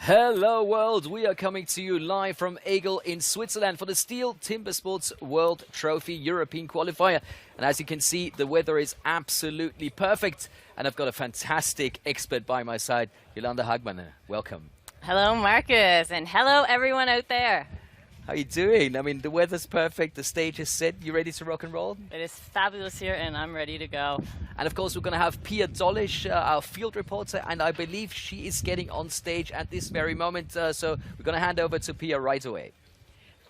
Hello world, we are coming to you live from STIHL in Switzerland for the STIHL TIMBERSPORTS World Trophy European Qualifier. And as you can see, the weather is absolutely perfect. And I've got a fantastic expert by my side, Jolanda Hagman. Welcome. Hello Marcus, and hello everyone out there. How are you doing? I mean, the weather's perfect, the stage is set. You ready to rock and roll? It is fabulous here and I'm ready to go. And of course, we're going to have Pia Dolish, our field reporter, and I believe she is getting on stage at this very moment. So we're going to hand over to Pia right away.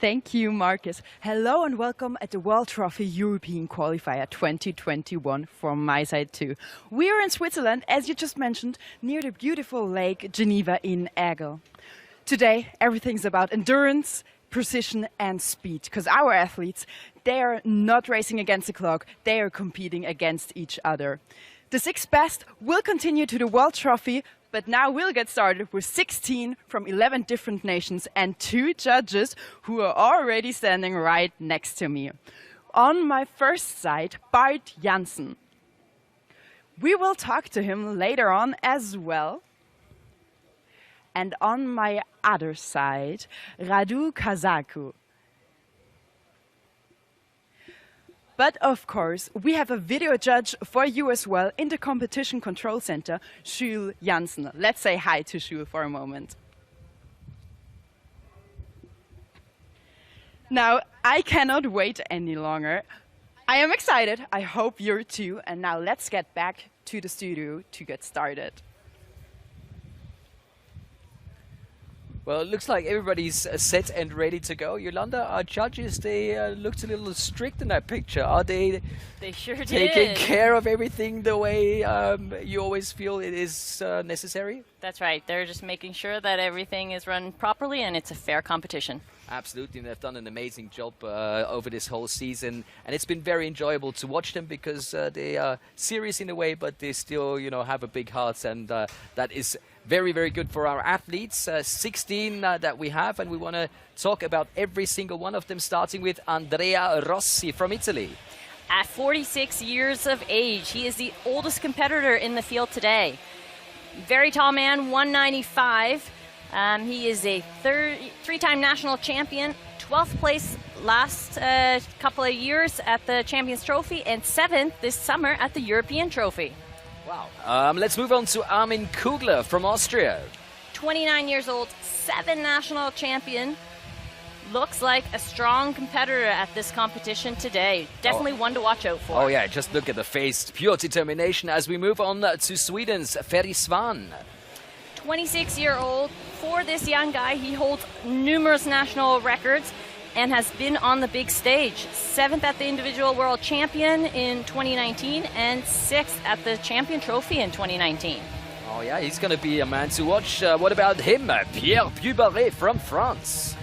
Thank you, Marcus. Hello and welcome at the World Trophy European Qualifier 2021 from my side too. We are in Switzerland, as you just mentioned, near the beautiful Lake Geneva in STIHL. Today, everything's about endurance, precision and speed, because our athletes, they are not racing against the clock, they are competing against each other. The 6 best will continue to the World Trophy, but now we'll get started with 16 from 11 different nations and 2 judges who are already standing right next to me. On my first side, Bart Jansen. We will talk to him later on as well. And on my other side, Radu Kazaku. But of course, we have a video judge for you as well in the competition control center, STIHL Jansen. Let's say hi to STIHL for a moment. Now, I cannot wait any longer. I am excited. I hope you're too. And now let's get back to the studio to get started. Well, it looks like everybody's set and ready to go. Jolanda, our judges, they looked a little strict in that picture. Are they? They sure did. Taking care of everything the way you always feel it is necessary? That's right. They're just making sure that everything is run properly and it's a fair competition. Absolutely, and they've done an amazing job over this whole season, and it's been very enjoyable to watch them because they are serious in a way, but they still, have a big heart, and that is very, very good for our athletes. 16 that we have, and we want to talk about every single one of them, starting with Andrea Rossi from Italy. At 46 years of age, he is the oldest competitor in the field today. Very tall man, 195. He is a 3-time national champion, 12th place last couple of years at the Champions Trophy, and 7th this summer at the European Trophy. Wow. Let's move on to Armin Kugler from Austria. 29 years old, 7 national champion. Looks like a strong competitor at this competition today. Definitely one to watch out for. Oh yeah, just look at the face. Pure determination as we move on to Sweden's Ferry Svan. 26-year-old. For this young guy, he holds numerous national records and has been on the big stage. 7th at the individual world champion in 2019 and 6th at the champion trophy in 2019. Oh yeah, he's going to be a man to watch. What about him? Pierre Pubaret from France.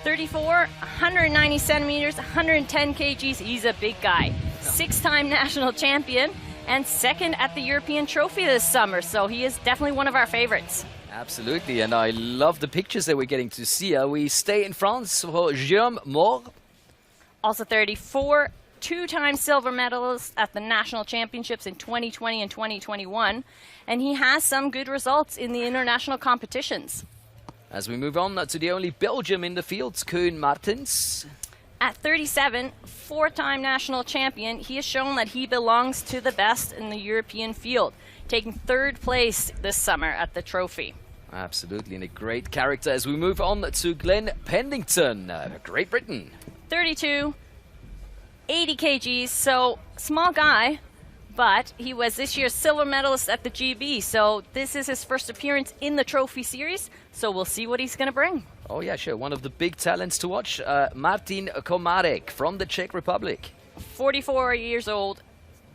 34, 190 centimeters, 110 kgs. He's a big guy. 6-time national champion and 2nd at the European Trophy this summer. So he is definitely one of our favorites. Absolutely, and I love the pictures that we're getting to see. We stay in France for Guillaume Moore. Also 34, 2-time silver medalist at the national championships in 2020 and 2021. And he has some good results in the international competitions. As we move on to the only Belgium in the field, Koen Martens. At 37, 4-time national champion, he has shown that he belongs to the best in the European field, taking 3rd place this summer at the trophy. Absolutely, and a great character as we move on to Glenn Pendington, Great Britain. 32, 80 kgs, so small guy, but he was this year's silver medalist at the GB, so this is his first appearance in the trophy series, so we'll see what he's going to bring. Oh yeah, sure, one of the big talents to watch, Martin Komarek from the Czech Republic. 44 years old,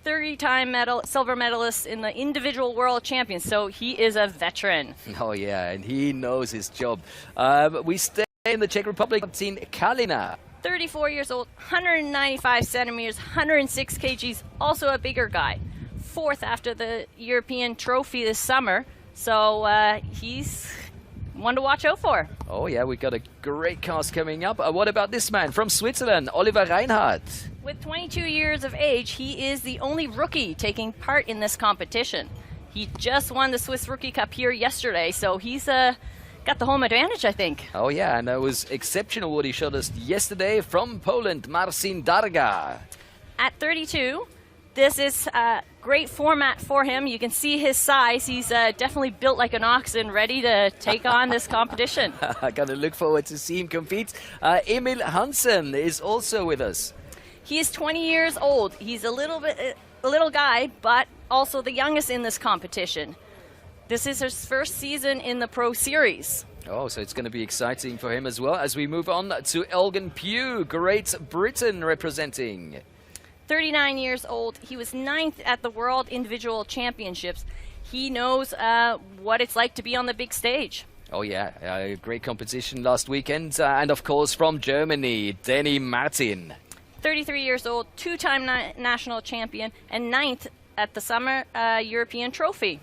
30-time silver medalist in the individual world champions, so he is a veteran. Oh yeah, and he knows his job. We stay in the Czech Republic, Martin Kalina. 34 years old, 195 centimeters, 106 kgs, also a bigger guy. 4th after the European Trophy this summer, so he's one to watch out for. Oh yeah, we got a great cast coming up. What about this man from Switzerland, Oliver Reinhardt? With 22 years of age, he is the only rookie taking part in this competition. He just won the Swiss Rookie Cup here yesterday, so he's got the home advantage, I think. Oh yeah, and that was exceptional what he showed us yesterday from Poland, Marcin Darga. At 32, this is a great format for him. You can see his size. He's definitely built like an oxen, ready to take on this competition. I'm gonna look forward to see him compete. Emil Hansen is also with us. He is 20 years old. He's a little guy, but also the youngest in this competition. This is his first season in the Pro Series. Oh, so it's going to be exciting for him as well as we move on to Elgin Pugh, Great Britain representing. 39 years old. He was 9th at the World Individual Championships. He knows what it's like to be on the big stage. Oh yeah, great competition last weekend. And of course from Germany, Danny Martin. 33 years old, 2-time national champion, and 9th at the Summer European Trophy.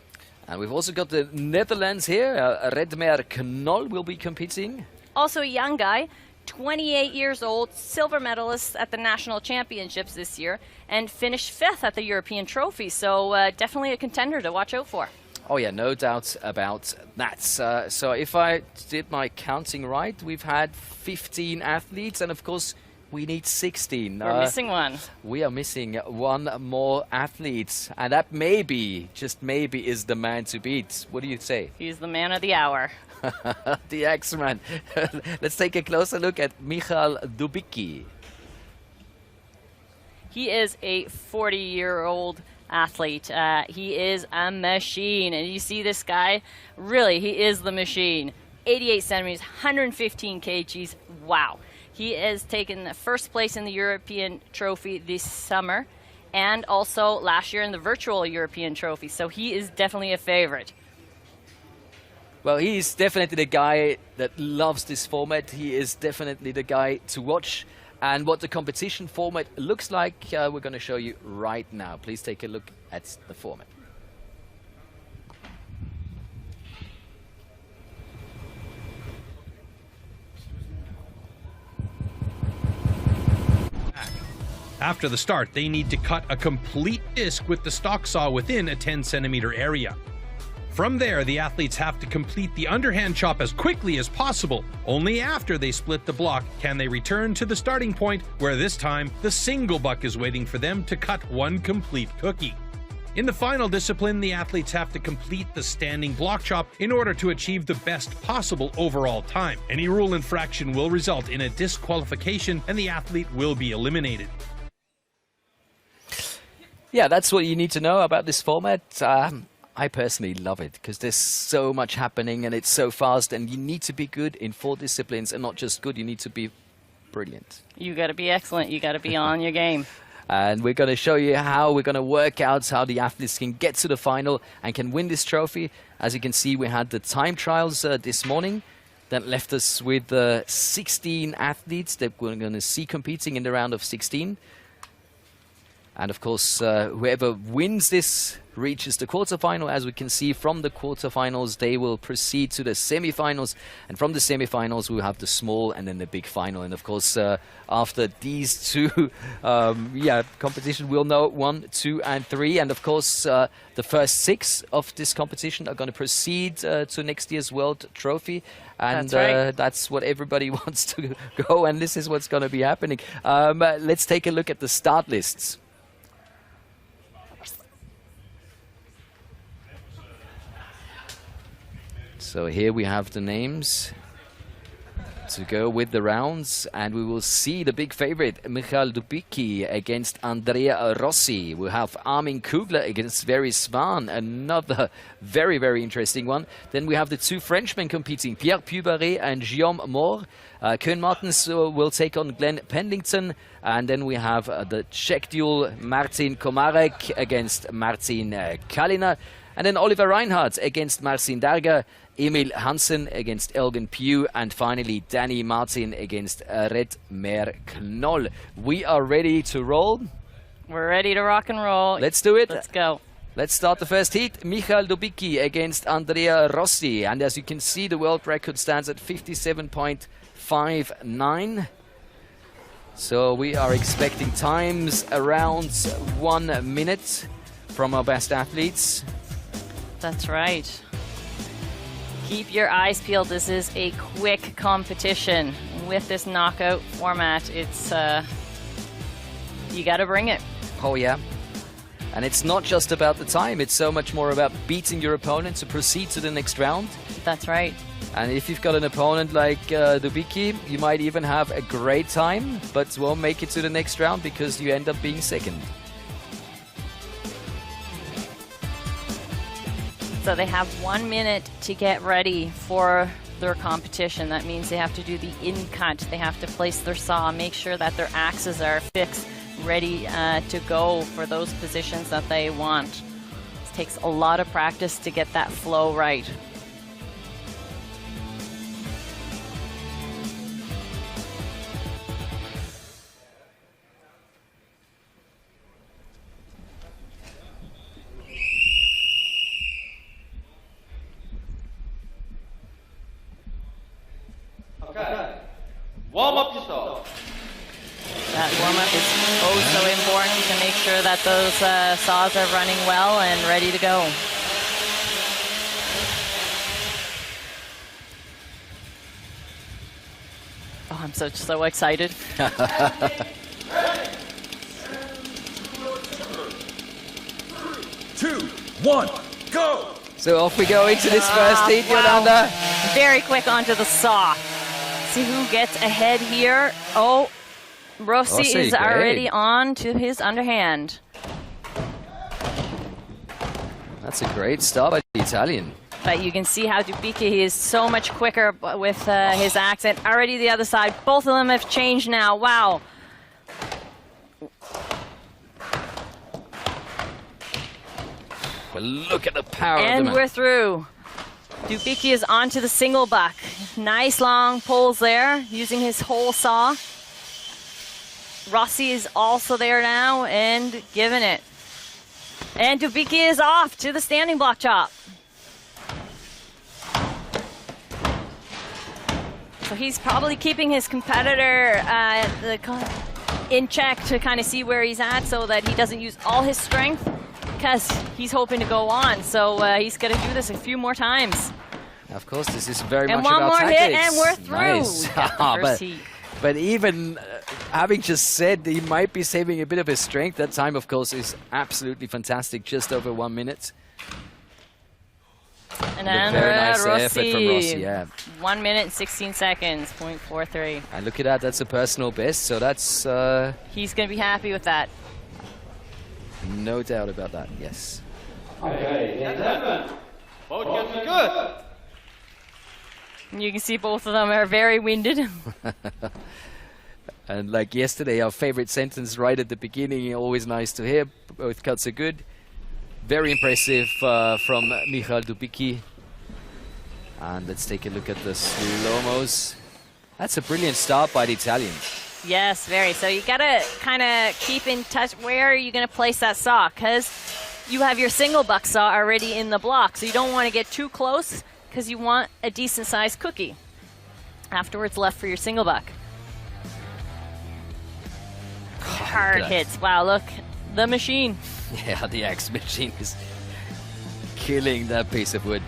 And we've also got the Netherlands here. Redmer Knoll will be competing. Also a young guy, 28 years old, silver medalist at the national championships this year, and finished 5th at the European Trophy. So definitely a contender to watch out for. Oh yeah, no doubt about that. So if I did my counting right, we've had 15 athletes, and of course we need 16. We're missing one. We are missing one more athlete, and that maybe, just maybe, is the man to beat. What do you say? He's the man of the hour. The X-Man. Let's take a closer look at Michał Dubicki. He is a 40-year-old athlete. He is a machine, and you see this guy, really, he is the machine. 88 centimeters, 115 kgs. Wow. He has taken the first place in the European Trophy this summer, and also last year in the virtual European Trophy. So he is definitely a favorite. Well, he's definitely the guy that loves this format. He is definitely the guy to watch. And what the competition format looks like, we're going to show you right now. Please take a look at the format. After the start, they need to cut a complete disc with the stock saw within a 10-centimeter area. From there, the athletes have to complete the underhand chop as quickly as possible. Only after they split the block can they return to the starting point, where this time the single buck is waiting for them to cut one complete cookie. In the final discipline, the athletes have to complete the standing block chop in order to achieve the best possible overall time. Any rule infraction will result in a disqualification and the athlete will be eliminated. Yeah, that's what you need to know about this format. I personally love it because there's so much happening and it's so fast, and you need to be good in 4 disciplines, and not just good, you need to be brilliant. You got to be excellent. You got to be on your game. And we're going to show you how we're going to work out how the athletes can get to the final and can win this trophy. As you can see, we had the time trials this morning. That left us with 16 athletes that we're going to see competing in the round of 16. And of course, whoever wins this reaches the quarterfinal. As we can see from the quarterfinals, they will proceed to the semifinals. And from the semifinals, we'll have the small and then the big final. And of course, after these two competition, we'll know 1, 2, and 3. And of course, the first 6 of this competition are going to proceed to next year's World Trophy. And that's right. That's what everybody wants to go. And this is what's going to be happening. Let's take a look at the start lists. So here we have the names to go with the rounds, and we will see the big favorite, Michał Dubicki against Andrea Rossi. We'll have Armin Kugler against Very Svan, another very, very interesting one. Then we have the 2 Frenchmen competing, Pierre Pubaret and Guillaume Moore. Koen Martens will take on Glenn Pendington. And then we have the Czech duel, Martin Komarek against Martin Kalina. And then Oliver Reinhardt against Marcin Darga, Emil Hansen against Elgin Pugh, and finally Danny Martin against Redmer Knoll. We are ready to roll. We're ready to rock and roll. Let's do it. Let's go. Let's start the first heat. Michał Dubicki against Andrea Rossi. And as you can see, the world record stands at 57.59. So we are expecting times around 1 minute from our best athletes. That's right. Keep your eyes peeled. This is a quick competition. With this knockout format, it's you got to bring it. Oh yeah. And it's not just about the time, it's so much more about beating your opponent to proceed to the next round. That's right. And if you've got an opponent like Dubicki, you might even have a great time, but won't make it to the next round because you end up being second. So they have 1 minute to get ready for their competition. That means they have to do the in-cut. They have to place their saw, make sure that their axes are fixed, ready to go for those positions that they want. It takes a lot of practice to get that flow right. Warm up yourself. That warm-up is oh so important to make sure that those saws are running well and ready to go. Oh, I'm so excited. 2, 1, go! So off we go into this first heat, wow. Yolanda. Very quick onto the saw. See who gets ahead here. Oh, Rossi is great. already on to his underhand. That's a great start by the Italian. But you can see how Dubicki is so much quicker with his accent. Already the other side. Both of them have changed now. Wow. But look at the power of And the we're man. through. Dubicki is onto the single buck. Nice long pulls there, using his whole saw. Rossi is also there now and giving it. And Dubicki is off to the standing block chop. So he's probably keeping his competitor in check to kind of see where he's at so that he doesn't use all his strength, because he's hoping to go on. So he's going to do this a few more times. Of course, this is very And much one about more tactics. hit and we're through. Nice. Got the first heat. But even having just said he might be saving a bit of his strength, that time, of course, is absolutely fantastic. Just over 1 minute. And A Andrea very nice Rossi, effort from Rossi, yeah. 1 minute and 16 seconds, 0.43. And look at that, that's a personal best, so that's He's going to be happy with that. no doubt about that, yes. Okay, gentlemen. Both getting good. And you can see both of them are very winded. And like yesterday, our favorite sentence right at the beginning, always nice to hear. Both cuts are good. Very impressive from Michał Dubicki. And let's take a look at the slow-mos. That's a brilliant start by the Italians. Yes, very. So you got to kind of keep in touch. Where are you going to place that saw? Because you have your single buck saw already in the block. So you don't want to get too close because you want a decent-sized cookie afterwards left for your single buck. Hard hits. Wow, look. The machine. Yeah, the axe machine is killing that piece of wood.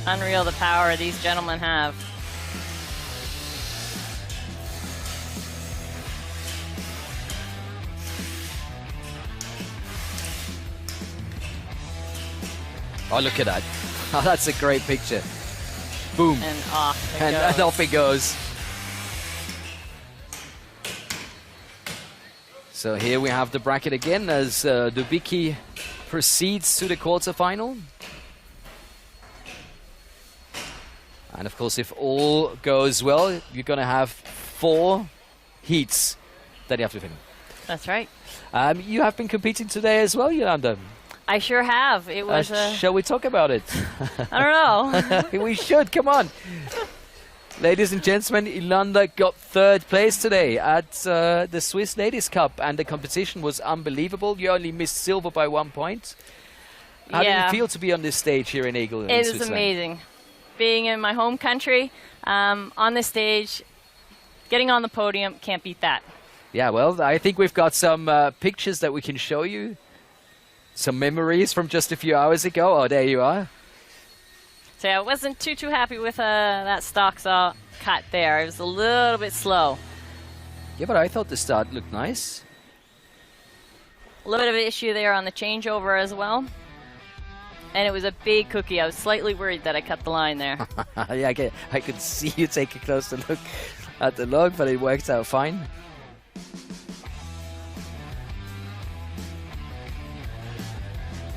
Unreal the power these gentlemen have. Oh, look at that. Oh, that's a great picture. Boom. And off it And goes. off it goes. So here we have the bracket again as Dubicki proceeds to the quarterfinal. And of course, if all goes well, you're going to have 4 heats that you have to finish. That's right. You have been competing today as well, Yolanda. I sure have. It was Shall we talk about it? I don't know. We should, come on. Ladies and gentlemen, Yolanda got 3rd place today at the Swiss Ladies Cup, and the competition was unbelievable. You only missed silver by 1 point. How did it feel to be on this stage here in Egel in It was Switzerland? amazing. Being in my home country, on this stage, getting on the podium, can't beat that. Yeah, well, I think we've got some pictures that we can show you. Some memories from just a few hours ago. Oh, there you are. So I wasn't too happy with that stock saw cut there. It was a little bit slow. Yeah, but I thought the start looked nice. A little bit of an issue there on the changeover as well. And it was a big cookie. I was slightly worried that I cut the line there. Yeah, I could see you take a closer look at the log, but it worked out fine.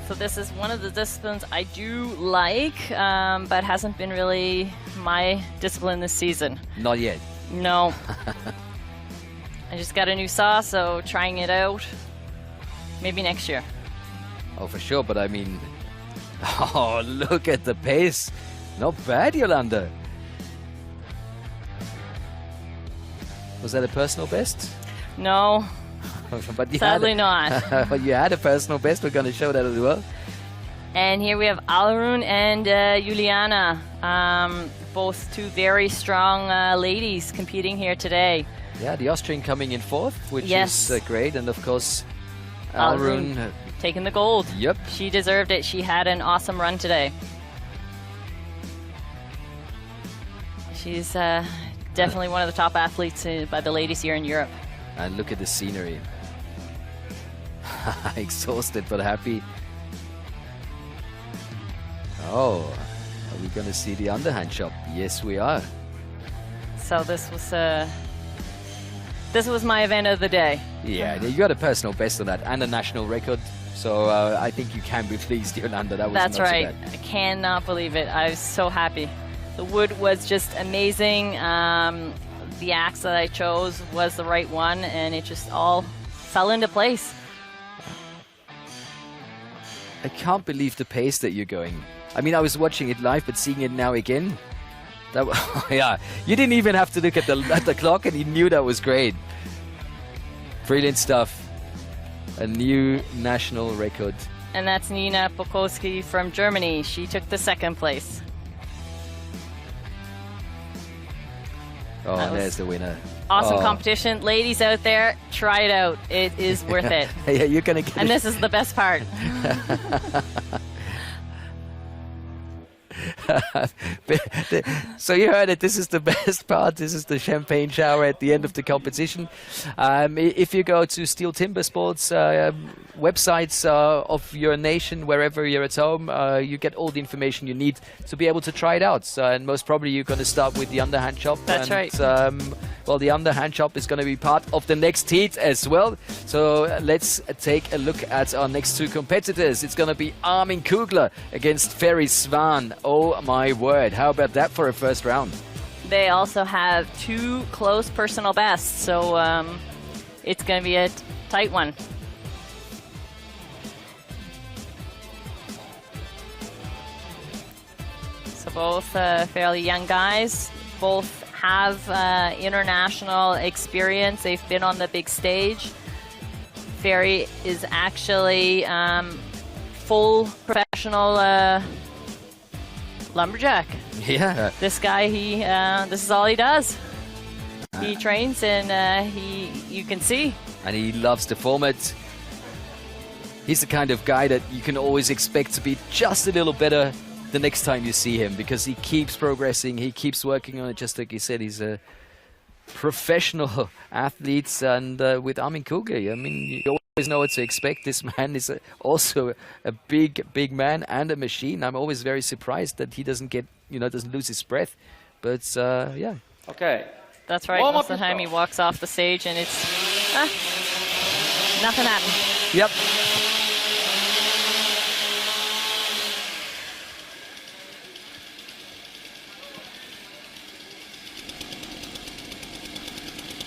So this is one of the disciplines I do like, but hasn't been really my discipline this season. Not yet. No. I just got a new saw, so trying it out. Maybe next year. Oh, for sure, but I mean... Oh, look at the pace. Not bad, Yolanda. Was that a personal best? No, But you sadly had not. But you had a personal best. We're going to show that as well. And here we have Alrun and Juliana, both two very strong ladies competing here today. Yeah, the Austrian coming in fourth, which Yes. is great. And of course, Alrun. Taking the gold. Yep. She deserved it. She had an awesome run today. She's definitely one of the top athletes by the ladies here in Europe. And look at the scenery. Exhausted but happy. Oh, are we going to see the underhand chop? Yes, we are. So this was my event of the day. Yeah, you got a personal best on that and a national record. So I think you can be pleased, Yolanda. That was That's not so right. bad. I cannot believe it. I was so happy. The wood was just amazing. The axe that I chose was the right one, and it just all fell into place. I can't believe the pace that you're going. I mean, I was watching it live, but seeing it now again, that yeah, you didn't even have to look at the clock, and you knew that was great. Brilliant stuff. A new national record. And that's Nina Pokolski from Germany. She took the second place. Oh, That was there's the winner. Awesome Oh. competition. Ladies out there, try it out. It is worth it. Yeah, you're gonna get And this is the best part. So you heard it. This is the best part. This is the champagne shower at the end of the competition. If you go to STIHL TIMBERSPORTS websites of your nation, wherever you're at home, you get all the information you need to be able to try it out. And most probably you're going to start with the underhand chop. That's right. Well, the underhand chop is going to be part of the next heat as well. So let's take a look at our next two competitors. It's going to be Armin Kugler against Ferry Svan. Oh my word. How about that for a first round? They also have two close personal bests, so it's going to be a tight one. So both fairly young guys, both have international experience. They've been on the big stage. Ferry is actually full professional lumberjack. Yeah. This guy, this is all he does. He trains, and you can see. And he loves the format. He's the kind of guy that you can always expect to be just a little better the next time you see him, because he keeps progressing, he keeps working on it. Just like you said, he's a professional athlete. And with Armin Kugler, I mean, you always know what to expect. This man is also a big man and a machine. I'm always very surprised that he doesn't get, doesn't lose his breath. But yeah. Okay. That's right. Warm Most up of the time he yourself. walks off the stage and it's nothing happened. Yep.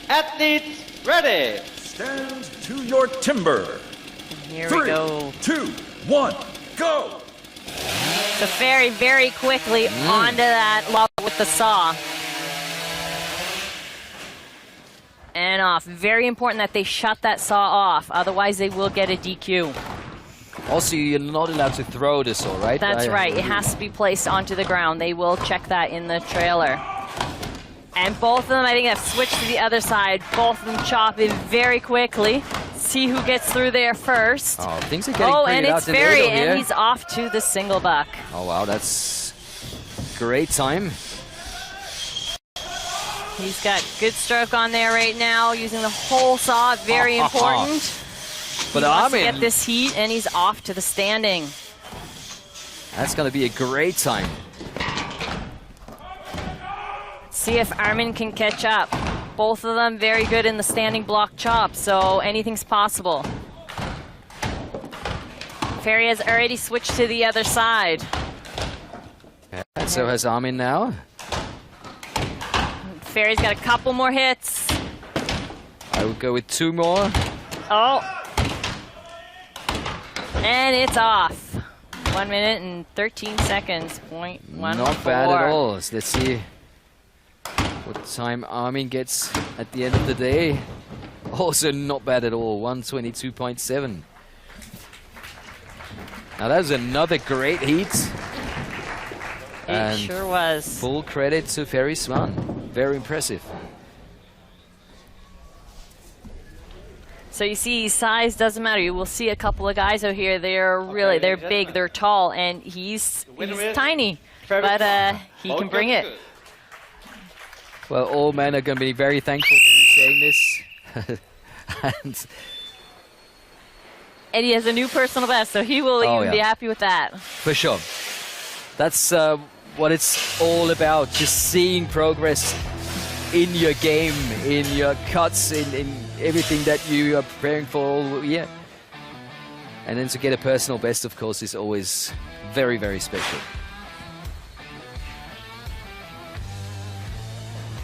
Athletes ready. Stand to your timber. Here we go. 3, 2, 1, go! So very, very quickly onto that log with the saw. And off. Very important that they shut that saw off, otherwise they will get a DQ. Also, you're not allowed to throw the saw, right? That's right. It has to be placed onto the ground. They will check that in the trailer. And both of them, I think, have switched to the other side. Both of them chop in very quickly. See who gets through there first. Oh, things are getting Oh, pretty and out it's in the Ferry, middle here. and he's off to the single buck. Oh, wow, that's great time. He's got good stroke on there right now, using the whole saw, very important. But He wants to Armin, get this heat, and he's off to the standing. that's going to be a great time. See if Armin can catch up. Both of them very good in the standing block chop, so anything's possible. Ferry has already switched to the other side. And so has Armin now. Ferry's got a couple more hits. I would go with 2 more. Oh. And it's off. 1 minute and 13 seconds. .14. Not bad at all. So let's see what time Armin gets at the end of the day. Also not bad at all. 1:22.7. Now that was another great heat. It sure was. Full credit to Ferry Svan. Very impressive. So you see, size doesn't matter. You will see a couple of guys out here. They're big, they're tall, and he's tiny, but he can bring it. Well, all men are going to be very thankful for you saying this. And he has a new personal best, so he will even be happy with that. For sure. That's what it's all about. Just seeing progress in your game, in your cuts, in everything that you are preparing for all year. And then to get a personal best, of course, is always very, very special.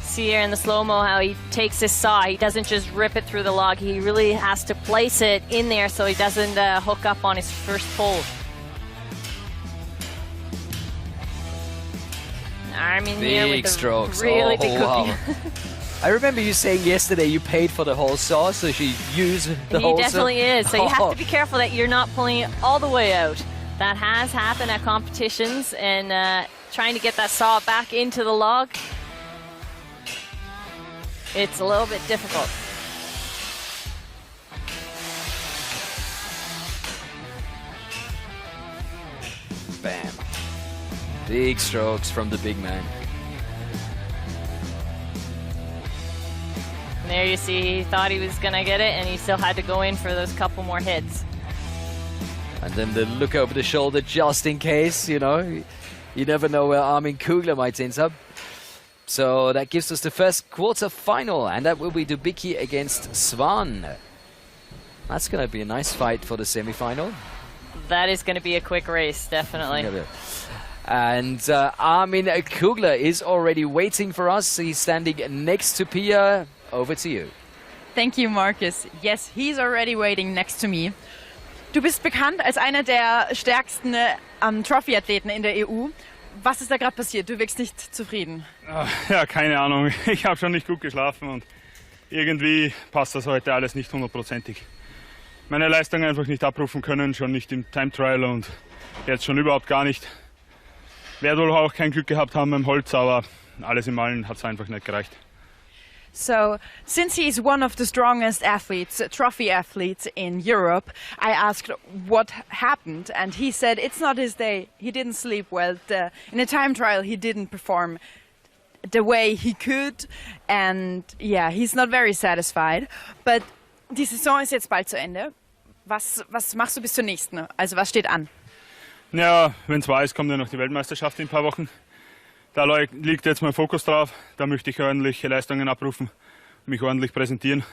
See here in the slow-mo how he takes his saw. He doesn't just rip it through the log. He really has to place it in there so he doesn't hook up on his first pull. Armin here with Big the strokes. really Oh, big cookie. wow. I remember you saying yesterday you paid for the whole saw, so you use the whole saw. He definitely is. So you have to be careful that you're not pulling it all the way out. That has happened at competitions, and trying to get that saw back into the log, it's a little bit difficult. Bam. Big strokes from the big man. And there you see, he thought he was going to get it, and he still had to go in for those couple more hits. And then the look over the shoulder just in case, you know. You never know where Armin Kugler might end up. So that gives us the first quarter-final, and that will be Dubicki against Svan. That's going to be a nice fight for the semi-final. That is going to be a quick race, definitely. And Armin Kugler is already waiting for us. He's standing next to Pia. Over to you. Thank you, Marcus. Yes, he's already waiting next to me. Du bist bekannt als einer der stärksten Trophy-Athleten in der EU. Was ist da gerade passiert? Du wirkst nicht zufrieden. Ja, keine Ahnung. Ich habe schon nicht gut geschlafen und irgendwie passt das heute alles nicht 100%ig. Meine Leistung einfach nicht abrufen können, schon nicht im Time Trial und jetzt schon überhaupt gar nicht. Werde wohl auch kein Glück gehabt haben beim Holz, aber alles im Allen hat es einfach nicht gereicht. So, since he's one of the strongest athletes, trophy athletes in Europe, I asked what happened, and he said it's not his day. He didn't sleep well. In a time trial, he didn't perform the way he could, and yeah, he's not very satisfied. But die Saison ist jetzt bald zu Ende. Was machst du bis zur nächsten? Also, was steht an? Ja, wenn es wahr ist, kommt ja noch die Weltmeisterschaft in ein paar Wochen. Da liegt jetzt mein Fokus drauf. Da möchte ich ordentliche Leistungen abrufen, mich ordentlich präsentieren.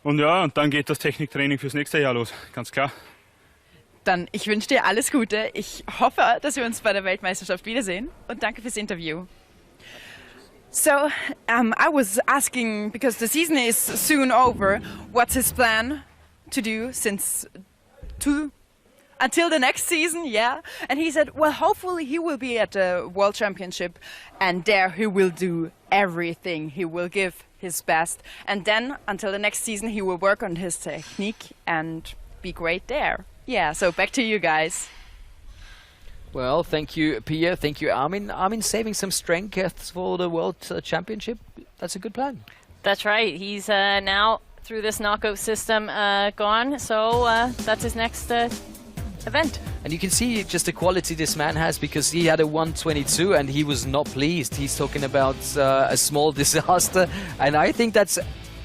Und ja, und dann geht das Techniktraining fürs nächste Jahr los, ganz klar. Dann, ich wünsche dir alles Gute. Ich hoffe, dass wir uns bei der Weltmeisterschaft wiedersehen. Und danke fürs Interview. So, I was asking, because the season is soon over, what's his plan to do until the next season, yeah. And he said, well, hopefully he will be at the World Championship, and there he will do everything. He will give his best. And then, until the next season, he will work on his technique and be great there. Yeah, so back to you guys. Well, thank you, Pia. Thank you, Armin. Armin saving some strength for the World Championship. That's a good plan. That's right. He's now through this knockout system gone. So that's his next event. And you can see just the quality this man has, because he had a 122 and he was not pleased. He's talking about a small disaster, and I think that's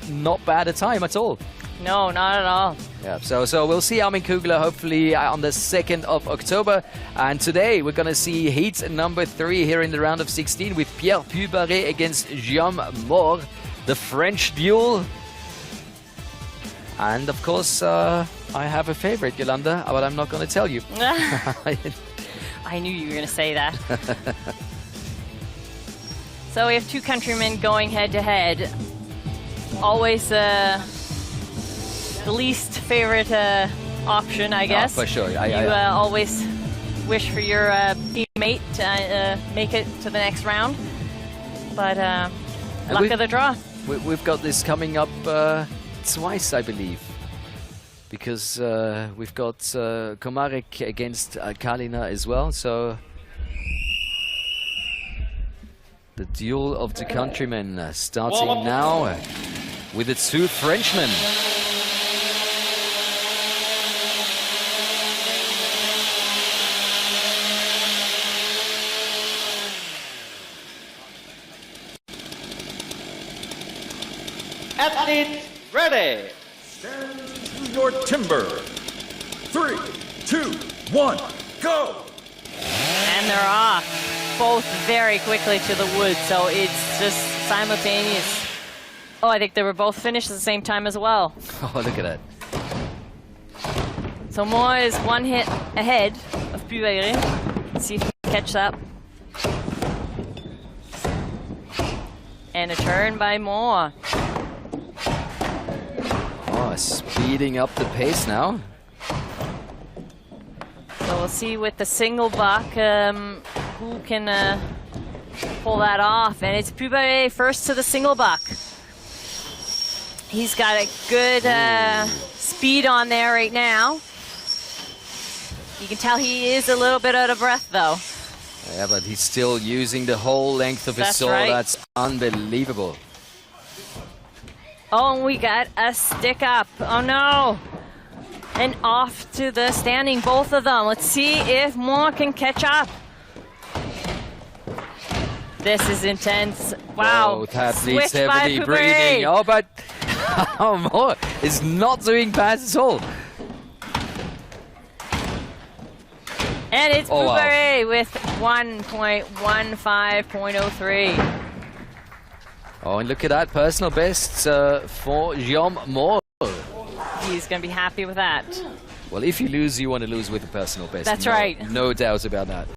not bad a time at all. No, not at all. Yeah, so we'll see Armin Kugler hopefully on the 2nd of October. And today we're going to see heat number 3 here in the round of 16 with Pierre Pubaret against Guillaume Moore, the French duel. And of course, I have a favorite, Yolanda, but I'm not going to tell you. I knew you were going to say that. So we have two countrymen going head to head. Always the least favorite option, I guess. For sure. You always wish for your teammate to make it to the next round. But luck of the draw. We've got this coming up twice, I believe, because we've got Komarek against Kalina as well. So the duel of the countrymen starting now with the two Frenchmen. Athletes ready. Stand to your timber. 3, 2, 1, go! And they're off. Both very quickly to the wood, so it's just simultaneous. Oh, I think they were both finished at the same time as well. Oh, look at that. So Moore is one hit ahead of Pubaret. Let's see if he can catch up. And a turn by Moore. Oh, speeding up the pace now. So we'll see with the single buck who can pull that off. And it's Pubaret first to the single buck. He's got a good speed on there right now. You can tell he is a little bit out of breath though. Yeah, but he's still using the whole length of his sword. Right. That's unbelievable. Oh, and we got a stick up. Oh no. And off to the standing, both of them. Let's see if Moore can catch up. This is intense. Wow. Both athletes Switch by heavily Pubaret. breathing. Oh, but Moore is not doing bad at all. And it's Oh, wow. Pubaret with 1.15.03. Oh, and look at that personal best for Guillaume Moore. He's going to be happy with that. Well, if you lose, you want to lose with a personal best. That's right. No doubt about that.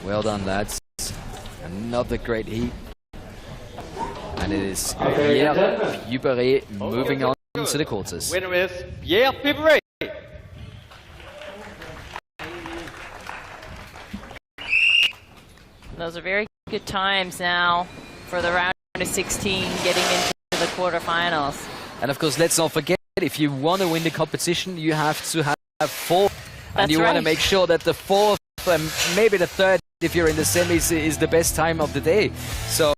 Well done, lads. Another great heat. And it is Pierre Pubaret moving on to the quarters. Winner is Pierre Pubaret. Those are very good times now for the round of 16 getting into the quarterfinals. And of course, let's not forget, if you want to win the competition, you have to have 4. And you want to make sure that the 4th and maybe the 3rd, if you're in the semis, is the best time of the day. So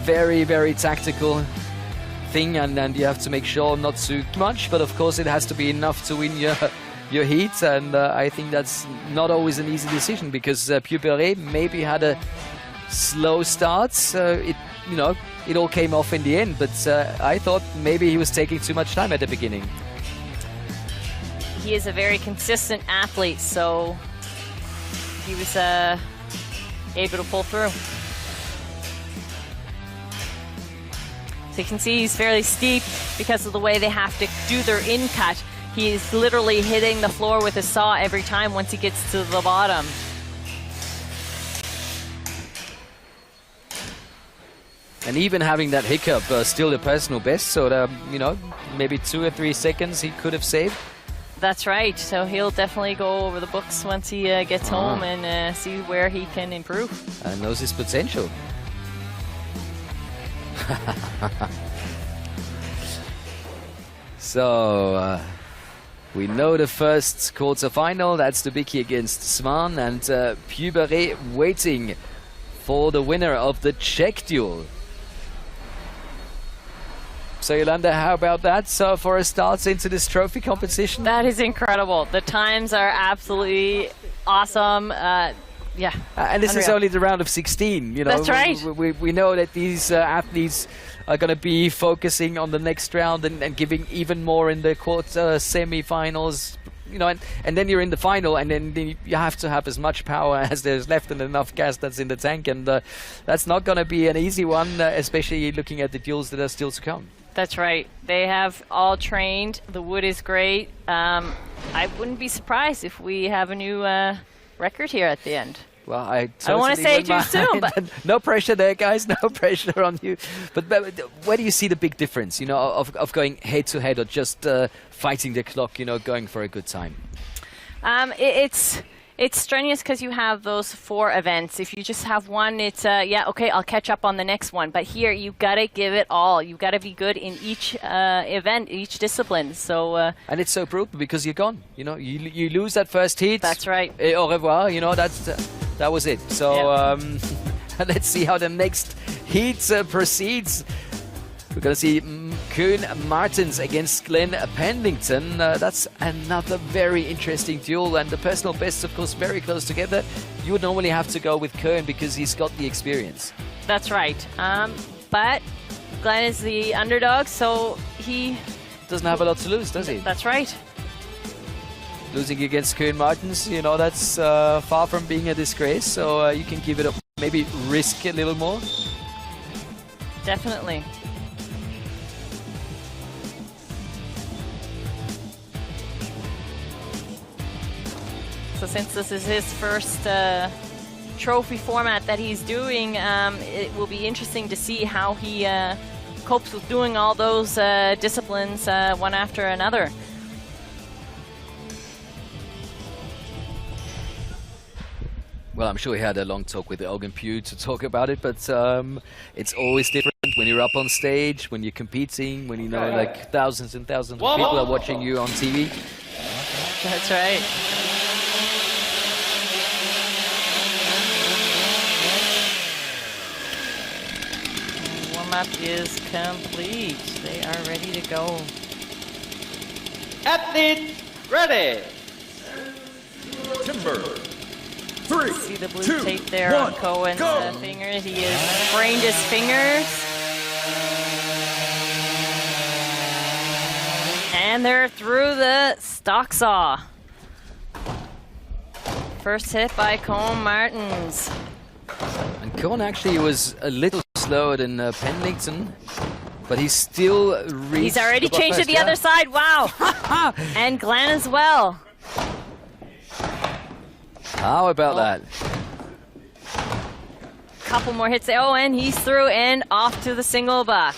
very, very tactical thing, and you have to make sure not too much, but of course it has to be enough to win your heat, and I think that's not always an easy decision, because Pubaret maybe had a slow start. It all came off in the end, but I thought maybe he was taking too much time at the beginning. He is a very consistent athlete, so he was able to pull through. So you can see he's fairly steep because of the way they have to do their in-cut. He's literally hitting the floor with his saw every time once he gets to the bottom. And even having that hiccup, still the personal best, so that, maybe 2 or 3 seconds he could have saved. That's right, so he'll definitely go over the books once he gets home and see where he can improve. And knows his potential. So, We know the first quarter-final, that's Dubicki against Svan, and Puberet waiting for the winner of the Czech duel. So Yolanda, how about that for a start into this trophy competition? That is incredible. The times are absolutely awesome. Yeah. And this is only the round of 16. You know, that's right. We know that these athletes are going to be focusing on the next round and giving even more in the quarter semi-finals. You know, and then you're in the final, and then you have to have as much power as there's left and enough gas that's in the tank, and that's not going to be an easy one, especially looking at the duels that are still to come. That's right. They have all trained. The wood is great. I wouldn't be surprised if we have a new record here at the end. Well, I don't want to say it too soon, but no pressure there, guys. No pressure on you. But where do you see the big difference, you know, of going head to head or just fighting the clock, you know, going for a good time? It's strenuous because you have those 4 events. If you just have one, it's yeah, okay, I'll catch up on the next one. But here, you gotta give it all. You gotta be good in each event, each discipline. So and it's so brutal because you're gone. You know, you lose that first heat. That's right. Et au revoir. You know, that was it. So yeah. Let's see how the next heat proceeds. We're going to see Koen Martens against Glenn Pendington. That's another very interesting duel, and the personal bests, of course, very close together. You would normally have to go with Koen because he's got the experience. That's right. But Glenn is the underdog, so he doesn't have a lot to lose, does he? That's right. Losing against Koen Martens, you know, that's far from being a disgrace, so you can give it up, maybe risk a little more. Definitely. So since this is his first trophy format that he's doing, it will be interesting to see how he copes with doing all those disciplines one after another. Well, I'm sure he had a long talk with Eugen Pugh to talk about it, but it's always different when you're up on stage, when you're competing, when you know like thousands and thousands of people are watching you on TV. That's right. Warm-up is complete. They are ready to go. Athletes ready. Timber. 3, See the blue 2, tape there 1, on Cohen's go. fingers. He has sprained his fingers. And they're through the stock saw. First hit by Koen Martens. And Koen actually was a little slower than Pendington, but he's still reached. He's already changed to the other side. Wow. And Glenn as well. How about that? Couple more hits there. Oh, and he's through and off to the single buck.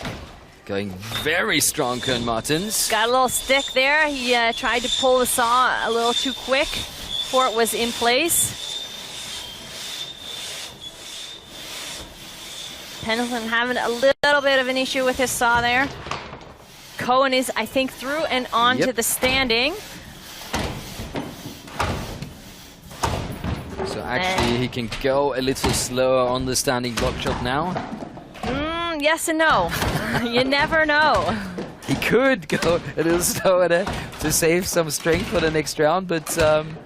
Going very strong, Koen Martens. Got a little stick there. He tried to pull the saw a little too quick before it was in place. Pendleton having a little bit of an issue with his saw there. Koen is, I think, through and on to the standing. So actually he can go a little slower on the standing block shot now. Yes and no. You never know. He could go a little slower there to save some strength for the next round, but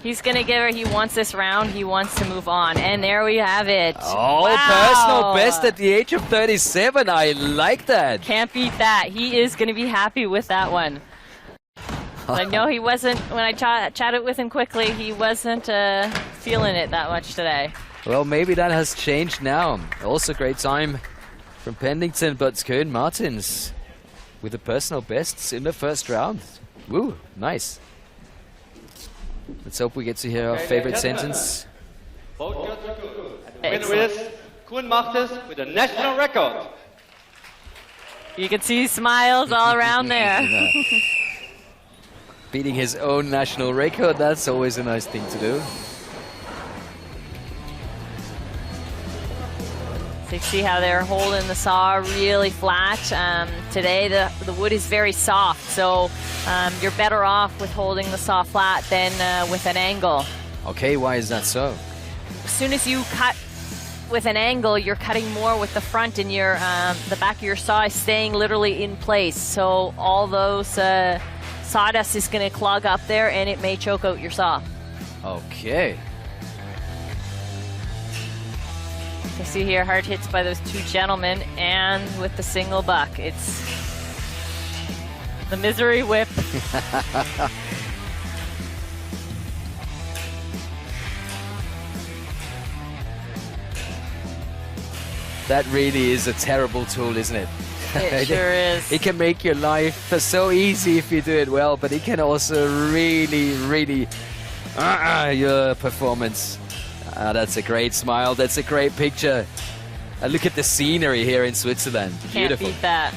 he's gonna give her. He wants this round. He wants to move on, and there we have it. Oh, wow. Personal best at the age of 37. I like that. Can't beat that. He is gonna be happy with that one. I know he wasn't, when I chatted with him quickly, he wasn't feeling it that much today. Well, maybe that has changed now. Also great time from Pendington, but Koen Martens with the personal bests in the first round. Woo, nice. Let's hope we get to hear our favorite sentence. Both girls are good. And the winner is Koen Martens with a national record. You can see smiles all around there. Beating his own national record, that's always a nice thing to do. So you see how they're holding the saw really flat. Today the wood is very soft, so you're better off with holding the saw flat than with an angle. Okay, why is that so? As soon as you cut with an angle, you're cutting more with the front, and your the back of your saw is staying literally in place. So all those sawdust is going to clog up there, and it may choke out your saw. Okay. You see here hard hits by those two gentlemen, and with the single buck, it's the misery whip. That really is a terrible tool, isn't it? It sure is. It can make your life so easy if you do it well, but it can also really, really your performance. That's a great smile. That's a great picture. Look at the scenery here in Switzerland. Beautiful. Can't beat that.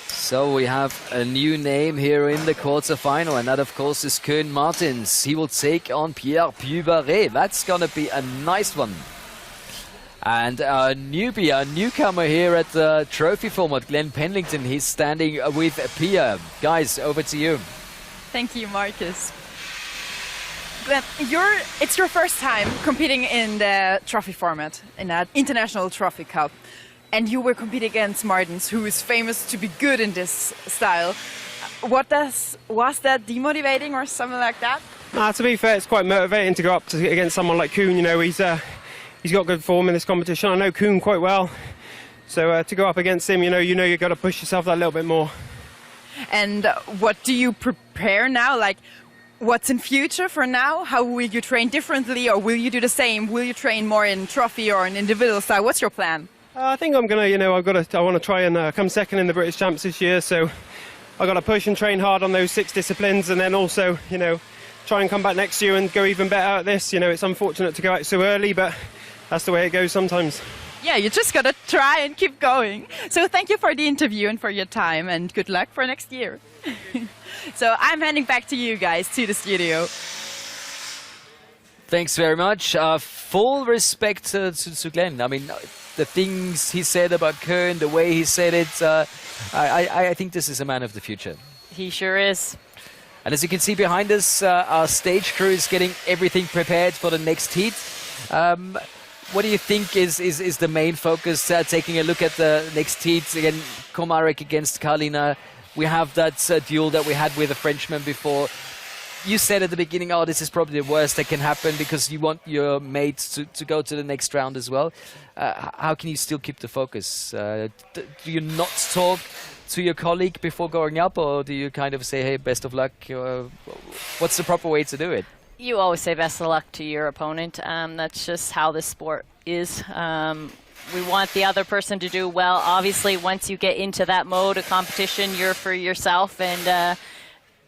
So we have a new name here in the quarterfinal, and that of course is Koen Martins. He will take on Pierre Pubaret. That's gonna be a nice one. And a newbie, a newcomer here at the trophy format, Glenn Penlington. He's standing with Pierre. Guys, over to you. Thank you, Marcus. Glenn, it's your first time competing in the trophy format, in that international trophy cup. And you were competing against Martins, who is famous to be good in this style. Was that demotivating or something like that? To be fair, it's quite motivating to go up against someone like Koen. You know, he's got good form in this competition. I know Koen quite well, so to go up against him, you know you've got to push yourself that little bit more. And what do you prepare now? Like, what's in future for now? How will you train differently, or will you do the same? Will you train more in trophy or in individual style? What's your plan? I think I'm gonna, I want to try and come second in the British Champs this year. So I got to push and train hard on those 6 disciplines, and then also, try and come back next year and go even better at this. It's unfortunate to go out so early, but that's the way it goes sometimes. Yeah, you just gotta try and keep going. So thank you for the interview and for your time, and good luck for next year. So I'm handing back to you guys, to the studio. Thanks very much. Full respect to Glenn. I mean, the things he said about Koen, the way he said it, I think this is a man of the future. He sure is. And as you can see behind us, our stage crew is getting everything prepared for the next heat. What do you think is the main focus? Taking a look at the next heat, again, Komarek against Kalina. We have that duel that we had with a Frenchman before. You said at the beginning, oh, this is probably the worst that can happen because you want your mates to go to the next round as well. How can you still keep the focus? Do you not talk to your colleague before going up, or do you kind of say, hey, best of luck? What's the proper way to do it? You always say best of luck to your opponent. That's just how this sport is. We want the other person to do well. Obviously, once you get into that mode of competition, you're for yourself, and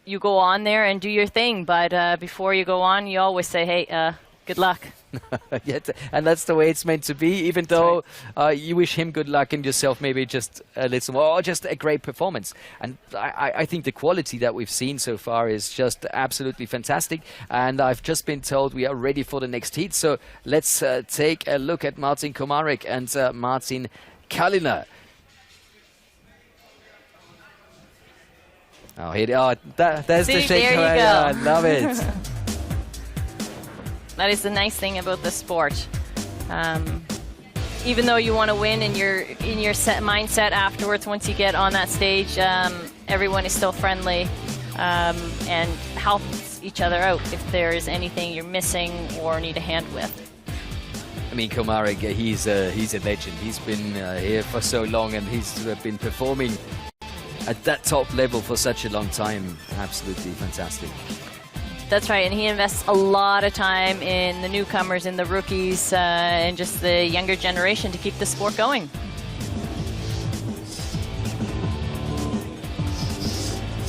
you go on there and do your thing. But before you go on, you always say, hey, good luck. And that's the way it's meant to be, even though you wish him good luck and yourself maybe just a little more, or just a great performance. And I think the quality that we've seen so far is just absolutely fantastic. And I've just been told we are ready for the next heat. So let's take a look at Martin Komarek and Martin Kalina. Oh, there's the shake. There you go. I love it. That is the nice thing about the sport. Even though you want to win in your mindset afterwards, once you get on that stage, everyone is still friendly and helps each other out if there is anything you're missing or need a hand with. I mean, Komarek, he's a legend. He's been here for so long, and he's been performing at that top level for such a long time. Absolutely fantastic. That's right, and he invests a lot of time in the newcomers, in the rookies, and just the younger generation to keep the sport going.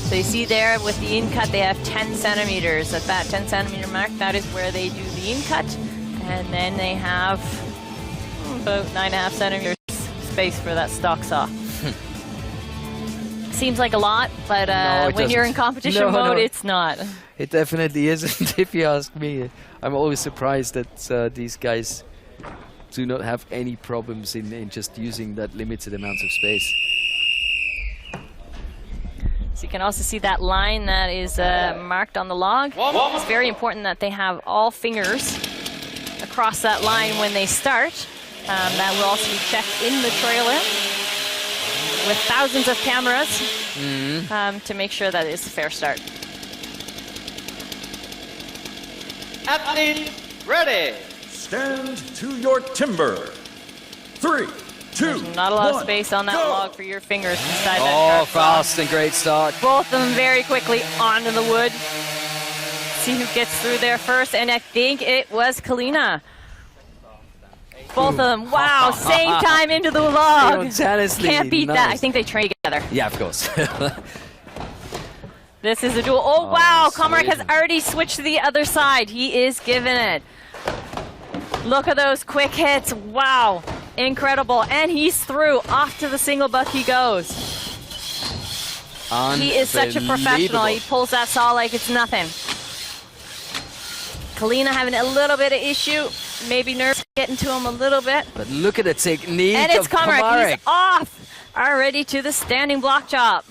So you see there with the in-cut, they have 10 centimeters. At that 10 centimeter mark, that is where they do the in-cut. And then they have about 9.5 centimeters space for that stock saw. Seems like a lot, but No, it when you're in doesn't. competition No, mode, no. it's not. It definitely isn't, if you ask me. I'm always surprised that these guys do not have any problems in just using that limited amount of space. So you can also see that line that is marked on the log. It's very important that they have all fingers across that line when they start. That will also be checked in the trailer with thousands of cameras to make sure that it's a fair start. Athletes ready. Stand to your timber. 3, 2, There's not a lot of 1, space on that go. log for your fingers inside that Oh, sharp saw. fast and great start. Both of them very quickly onto the wood. See who gets through there first, and I think it was Kalina. Both of them, wow, same time into the log. Simultaneously, Can't beat that. I nice. think they train together. Yeah, of course. This is a duel. Oh, wow, Komarek has sweet. already switched to the other side. He is giving it. Look at those quick hits. Wow, incredible. And he's through. Off to the single buck he goes. He is such a professional. He pulls that saw like it's nothing. Kalina having a little bit of issue. Maybe nerves getting to him a little bit. But look at the technique And it's of Komarek. He's Komarek. off. Already to the standing block chop.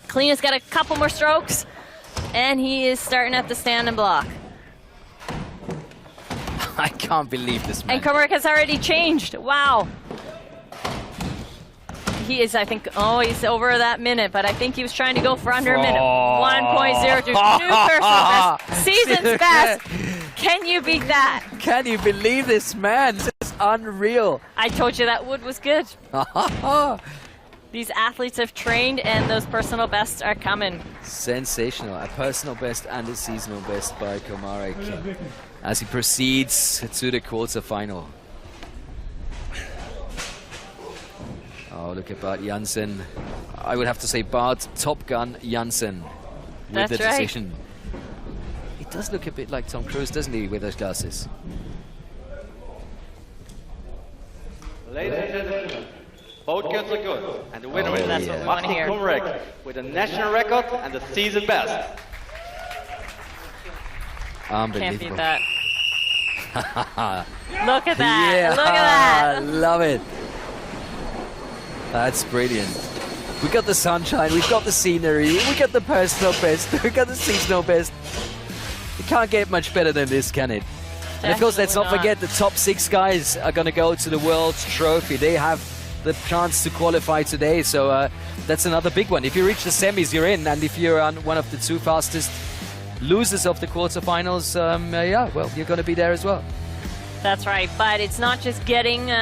Kalina's got a couple more strokes. And he is starting at the standing block. I can't believe this man. And Komarek has already changed. Wow. He is, I think, oh, he's over that minute, but I think he was trying to go for under a minute. 1.02. New personal best. Season's best. Can you beat that? Can you believe this man? This is unreal. I told you that wood was good. These athletes have trained, and those personal bests are coming. Sensational. A personal best and a seasonal best by Komarek as he proceeds to the quarterfinal. Oh, look at Bart Jansen. I would have to say Bart Top Gun Jansen with That's the right. decision. He does look a bit like Tom Cruise, doesn't he, with those glasses? Ladies and gentlemen, both counts are good. And the winner Oh, is That's what we want to hear. Komarek with a national record and the season best. Can't Unbelievable. beat that. Look at that. Yeah, Look at I that. love it. That's brilliant. We got the sunshine, we've got the scenery, we got the personal best, we got the seasonal best. It can't get much better than this, can it? And of course, let's not Definitely forget the top 6 guys are going to go to the World Trophy. They have the chance to qualify today, so that's another big one. If you reach the semis, you're in, and if you're on one of the 2 fastest losers of the quarterfinals, yeah, well, you're going to be there as well. That's right, but it's not just getting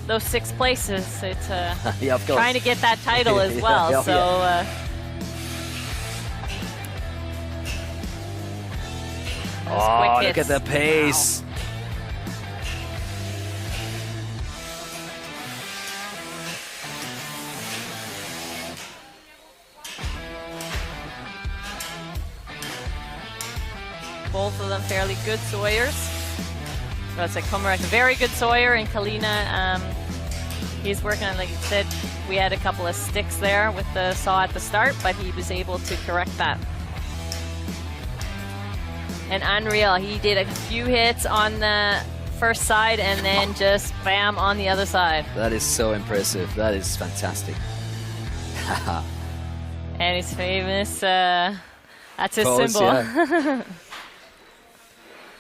those 6 places. It's Yeah, of course. trying to get that title as well. Yeah, So those Oh, quick look at hits. the pace. Both of them fairly good sawyers. That's like Komarek, a very good sawyer, and Kalina, he's working on, like you said, we had a couple of sticks there with the saw at the start, but he was able to correct that. And unreal, he did a few hits on the first side and then just bam on the other side. That is so impressive. That is fantastic. And his famous, that's his Pose, symbol. yeah.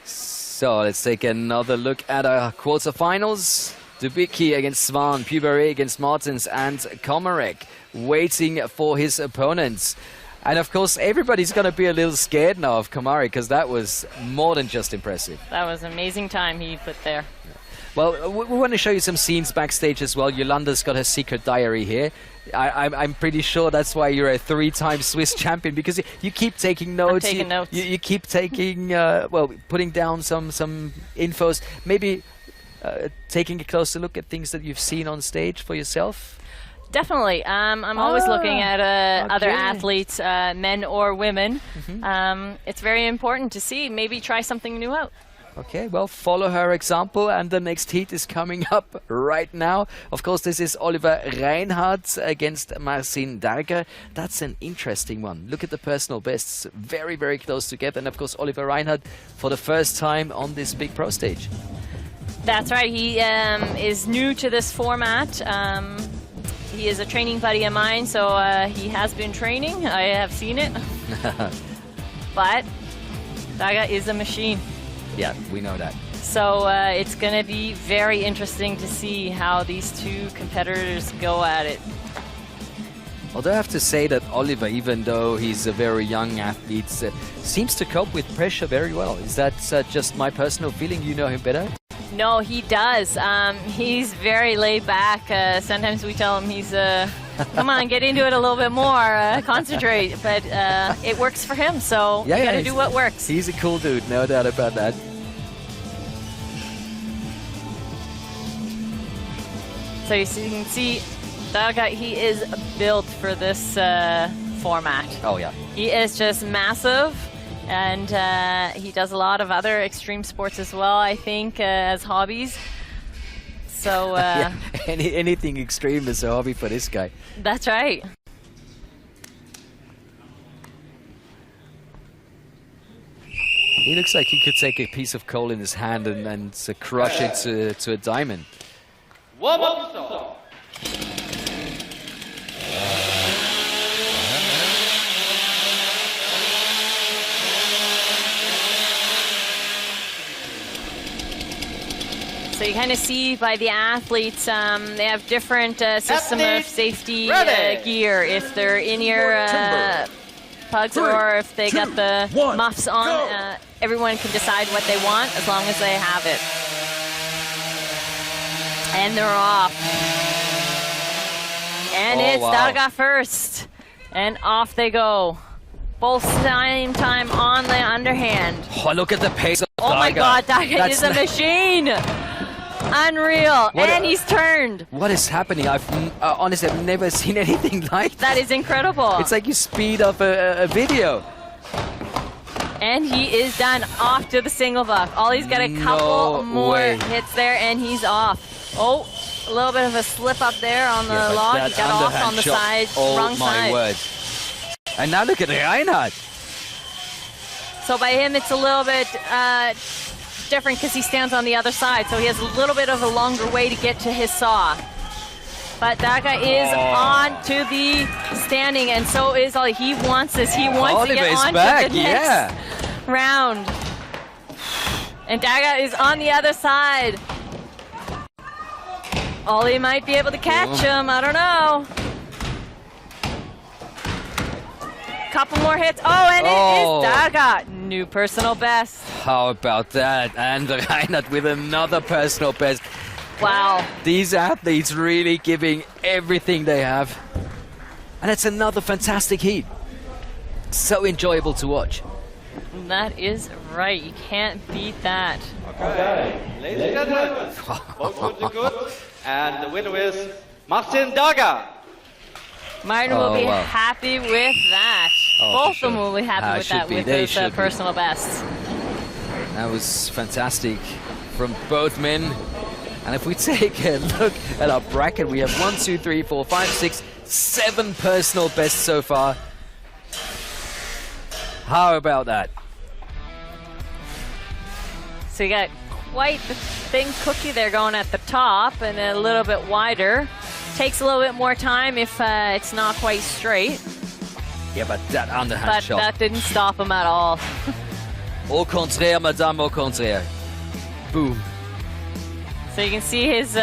So let's take another look at our quarterfinals. Dubicki against Svan, Puberé against Martins, and Komarek waiting for his opponents. And of course, everybody's going to be a little scared now of Komarek because that was more than just impressive. That was an amazing time he put there. Well, we want to show you some scenes backstage as well. Yolanda's got her secret diary here. I'm pretty sure that's why you're a 3-time Swiss champion, because you keep taking notes. I'm taking notes. You keep taking, well, putting down some infos. Maybe taking a closer look at things that you've seen on stage for yourself. Definitely. I'm always looking at other okay. athletes, men or women. Mm-hmm. It's very important to see. Maybe try something new out. Okay, well, follow her example, and the next heat is coming up right now. Of course, this is Oliver Reinhardt against Marcin Darga. That's an interesting one. Look at the personal bests, very, very close together. And of course, Oliver Reinhardt for the first time on this big pro stage. That's right. He is new to this format. He is a training buddy of mine, so he has been training. I have seen it. But Darga is a machine. Yeah, we know that. So it's going to be very interesting to see how these two competitors go at it. Although I have to say that Oliver, even though he's a very young athlete, seems to cope with pressure very well. Is that just my personal feeling? You know him better? No, he does. He's very laid back. Sometimes we tell him he's, come on, get into it a little bit more, concentrate. But it works for him, so you gotta do what works. He's a cool dude, no doubt about that. So you can see, Darga, he is built for this format. Oh, yeah. He is just massive. And he does a lot of other extreme sports as well, I think, as hobbies. So yeah, anything extreme is a hobby for this guy. That's right. He looks like he could take a piece of coal in his hand and crush it to a diamond. Warm up. So you kind of see by the athletes, they have different system of safety gear. If they're in-ear pugs or if they got the muffs on, everyone can decide what they want as long as they have it. And they're off. And it's Darga first. And off they go. Both same time on the underhand. Oh, look at the pace of Darga. Oh my God, Darga is a machine. Unreal. And he's turned. What is happening? Honestly, I've never seen anything like that. That is incredible. It's like you speed up a video. And he is done. Off to the single buck. He's got a couple more hits there, and he's off. Oh, a little bit of a slip up there on the log. He got off on the side, wrong side. Oh my word. And now look at Reinhardt. So by him, it's a little bit different because he stands on the other side. So he has a little bit of a longer way to get to his saw. But Darga is on to the standing, and so is Ollie. He wants this. He wants to get on to the next round. And Darga is on the other side. Ollie might be able to catch him. I don't know. Couple more hits. Oh, and it is Darga. New personal best. How about that? And Reinhardt with another personal best. Wow. These athletes really giving everything they have. And it's another fantastic heat. So enjoyable to watch. That is right. You can't beat that. Okay, ladies and gentlemen, both rounds are good. And the winner is Marcin Darga. Martin will be happy with that. Both of them will be happy with that, with his personal best. That was fantastic from both men. And if we take a look at our bracket, we have 1, 2, 3, 4, 5, 6, 7 personal bests so far. How about that? So you got quite the thin cookie there going at the top and a little bit wider. Takes a little bit more time if it's not quite straight. Yeah, but that underhand chop. But that didn't stop him at all. Au contraire, madame, au contraire. Boom. So you can see his...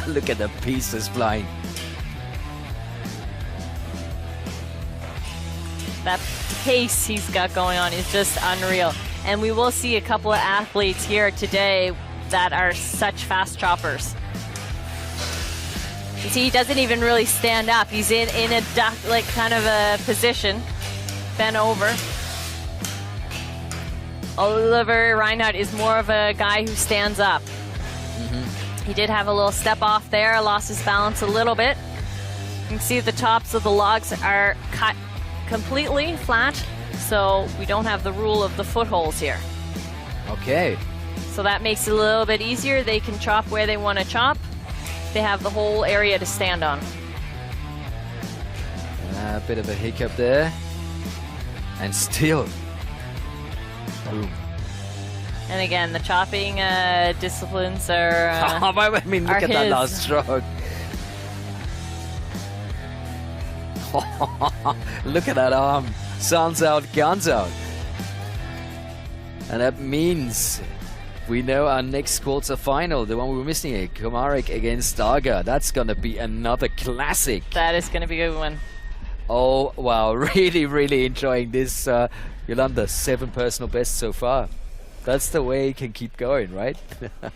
Look at the pieces flying. That pace he's got going on is just unreal. And we will see a couple of athletes here today that are such fast choppers. You see, he doesn't even really stand up. He's in a duck, like kind of a position, bent over. Oliver Reinhardt is more of a guy who stands up. He did have a little step off there, lost his balance a little bit. You can see the tops of the logs are cut completely flat, so we don't have the rule of the footholes here. Okay. So that makes it a little bit easier. They can chop where they want to chop. They have the whole area to stand on. A bit of a hiccup there. And still. Boom. And again, the chopping disciplines are. I mean, look at that his. last stroke. Look at that arm. Sounds out, guns out. And that means we know our next quarter-final, the one we were missing, Komarek against Darga. That's going to be another classic. That is going to be a good one. Oh, wow. Really, really enjoying this. Yolanda, 7 personal bests so far. That's the way it can keep going, right?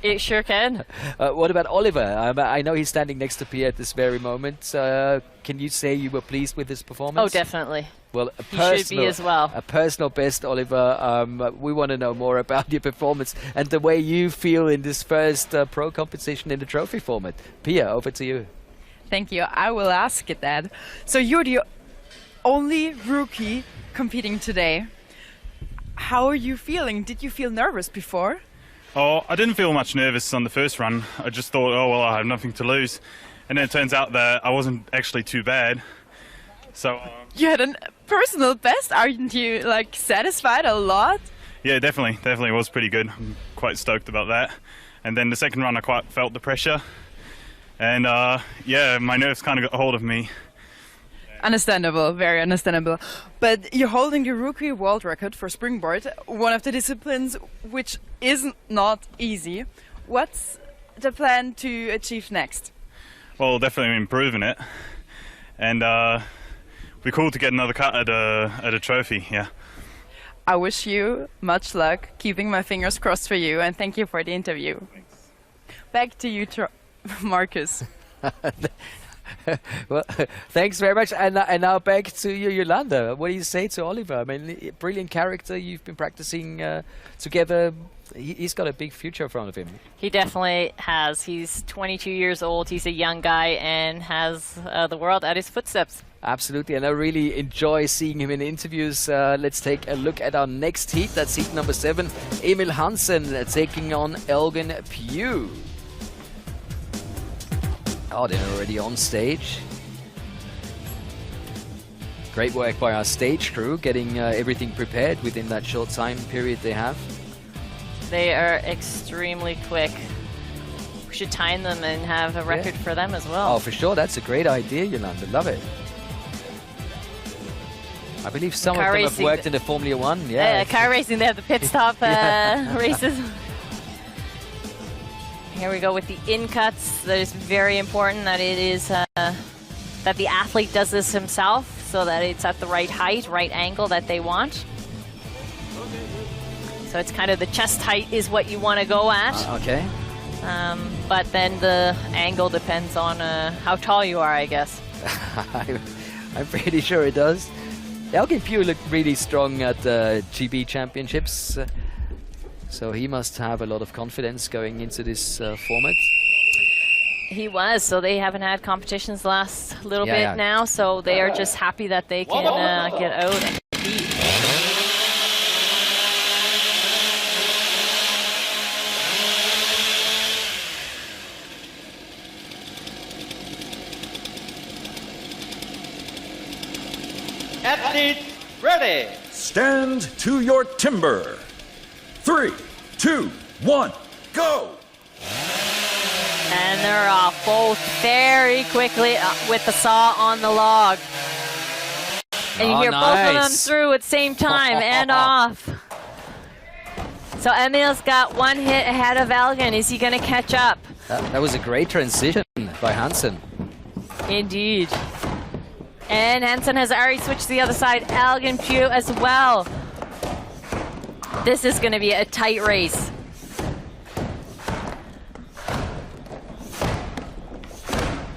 It sure can. What about Oliver? I know he's standing next to Pia at this very moment. Can you say you were pleased with his performance? Oh, definitely. Well, He should be as well. A personal best, Oliver. We want to know more about your performance and the way you feel in this first pro competition in the trophy format. Pia, over to you. Thank you. I will ask it that. So you're the only rookie competing today. How are you feeling? Did you feel nervous before? Oh, I didn't feel much nervous on the first run. I just thought, oh, well, I have nothing to lose. And then it turns out that I wasn't actually too bad. So You had a personal best. Aren't you like satisfied a lot? yeah, definitely was pretty good. I'm quite stoked about that. And then the second run, I quite felt the pressure. And yeah, my nerves kind of got a hold of me. Understandable, very understandable. But you're holding the rookie world record for springboard, one of the disciplines which is not easy. What's the plan to achieve next? Well, definitely improving it. And it'd be cool to get another cut at a trophy, yeah. I wish you much luck, keeping my fingers crossed for you, and thank you for the interview. Thanks. Back to you, Marcus. Well, thanks very much. And now back to you, Yolanda. What do you say to Oliver? I mean, brilliant character. You've been practicing together. He's got a big future in front of him. He definitely has. He's 22 years old. He's a young guy and has the world at his footsteps. Absolutely, and I really enjoy seeing him in interviews. Let's take a look at our next heat. That's heat number 7. Emil Hansen taking on Elgin Pugh. Oh, they're already on stage. Great work by our stage crew, getting everything prepared within that short time period they have. They are extremely quick. We should time them and have a record for them as well. Oh, for sure. That's a great idea, Yolanda. Love it. I believe some of them have worked in the Formula 1. Yeah, car racing, they have the pit stop races. Here we go with the in cuts. That is very important that it is that the athlete does this himself so that it's at the right height, right angle that they want. So it's kind of the chest height is what you want to go at. Okay. But then the angle depends on how tall you are, I guess. I'm pretty sure it does. Elgin Pugh looked really strong at the GB Championships. So he must have a lot of confidence going into this format. He was, so they haven't had competitions the last little bit now, so they are just happy that they can get out and compete. Athletes ready. Stand to your timber. 3, 2, 1, go! And they're off both very quickly with the saw on the log. And you hear both of them through at the same time and off. So Emil's got one hit ahead of Elgin. Is he going to catch up? That was a great transition by Hansen. Indeed. And Hansen has already switched to the other side. Elgin Pugh as well. This is going to be a tight race.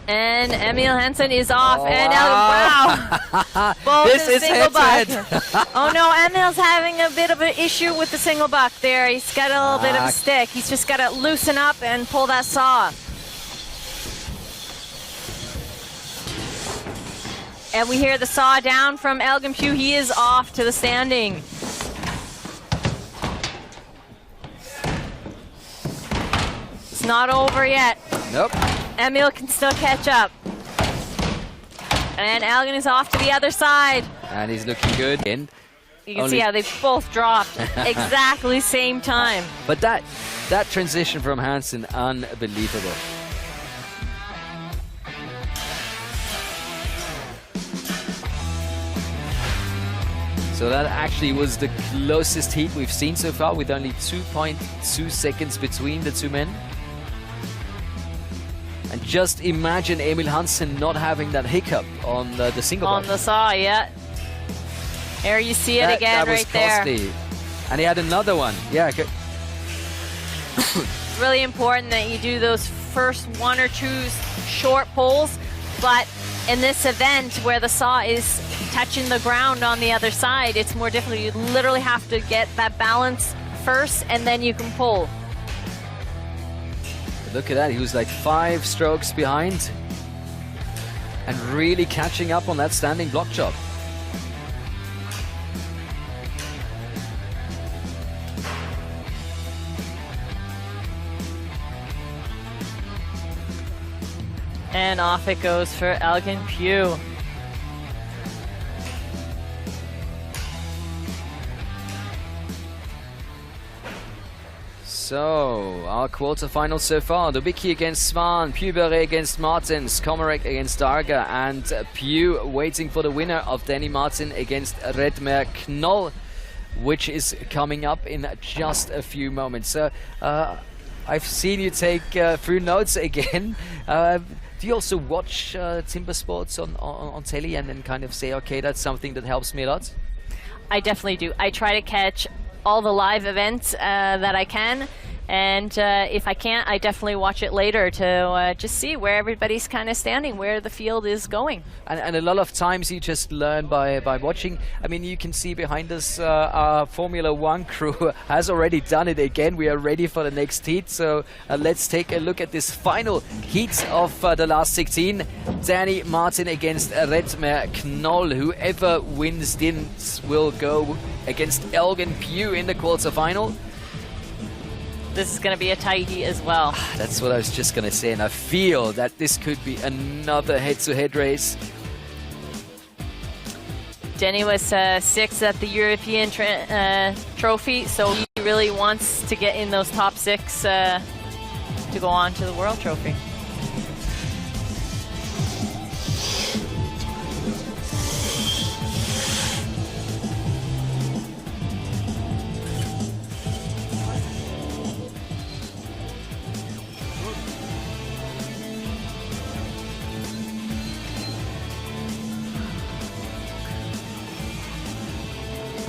And Emil Hansen is off. Oh, and wow. Both this is single buck. head. Oh no, Emil's having a bit of an issue with the single buck there. He's got a little bit of a stick. He's just got to loosen up and pull that saw. And we hear the saw down from Elgin Pugh. He is off to the standing. It's not over yet. Nope. Emil can still catch up. And Elgin is off to the other side. And he's looking good. You can see how they both dropped exactly same time. But that transition from Hansen, unbelievable. So that actually was the closest heat we've seen so far, with only 2.2 seconds between the two men. And just imagine Emil Hansen not having that hiccup on the single on bar. the saw, yeah. There you see it again, that was right there. costly. And he had another one. Yeah. It's really important that you do those first one or two short pulls, but in this event where the saw is touching the ground on the other side, it's more difficult. You literally have to get that balance first, and then you can pull. Look at that, he was like 5 strokes behind and really catching up on that standing block chop. And off it goes for Elgin Pugh. So, our quarterfinals so far: Dubicki against Svan, Pugh against Martins, Komarek against Darga, and Pugh waiting for the winner of Danny Martin against Redmer Knoll, which is coming up in just a few moments. So, I've seen you take through notes again. Do you also watch timber sports on telly and then kind of say, okay, that's something that helps me a lot? I definitely do. I try to catch all the live events that I can, and if I can't, I definitely watch it later to just see where everybody's kind of standing, where the field is going. And a lot of times you just learn by watching. I mean, you can see behind us our Formula One crew has already done it again. We are ready for the next heat, so let's take a look at this final heat of the last 16. Danny Martin against Redmer Knoll. Whoever wins this will go against Elgin Pugh in the quarterfinal. This is going to be a tight heat as well. That's what I was just going to say, and I feel that this could be another head-to-head race. Denny was 6th at the European Trophy, so he really wants to get in those top 6 to go on to the World Trophy.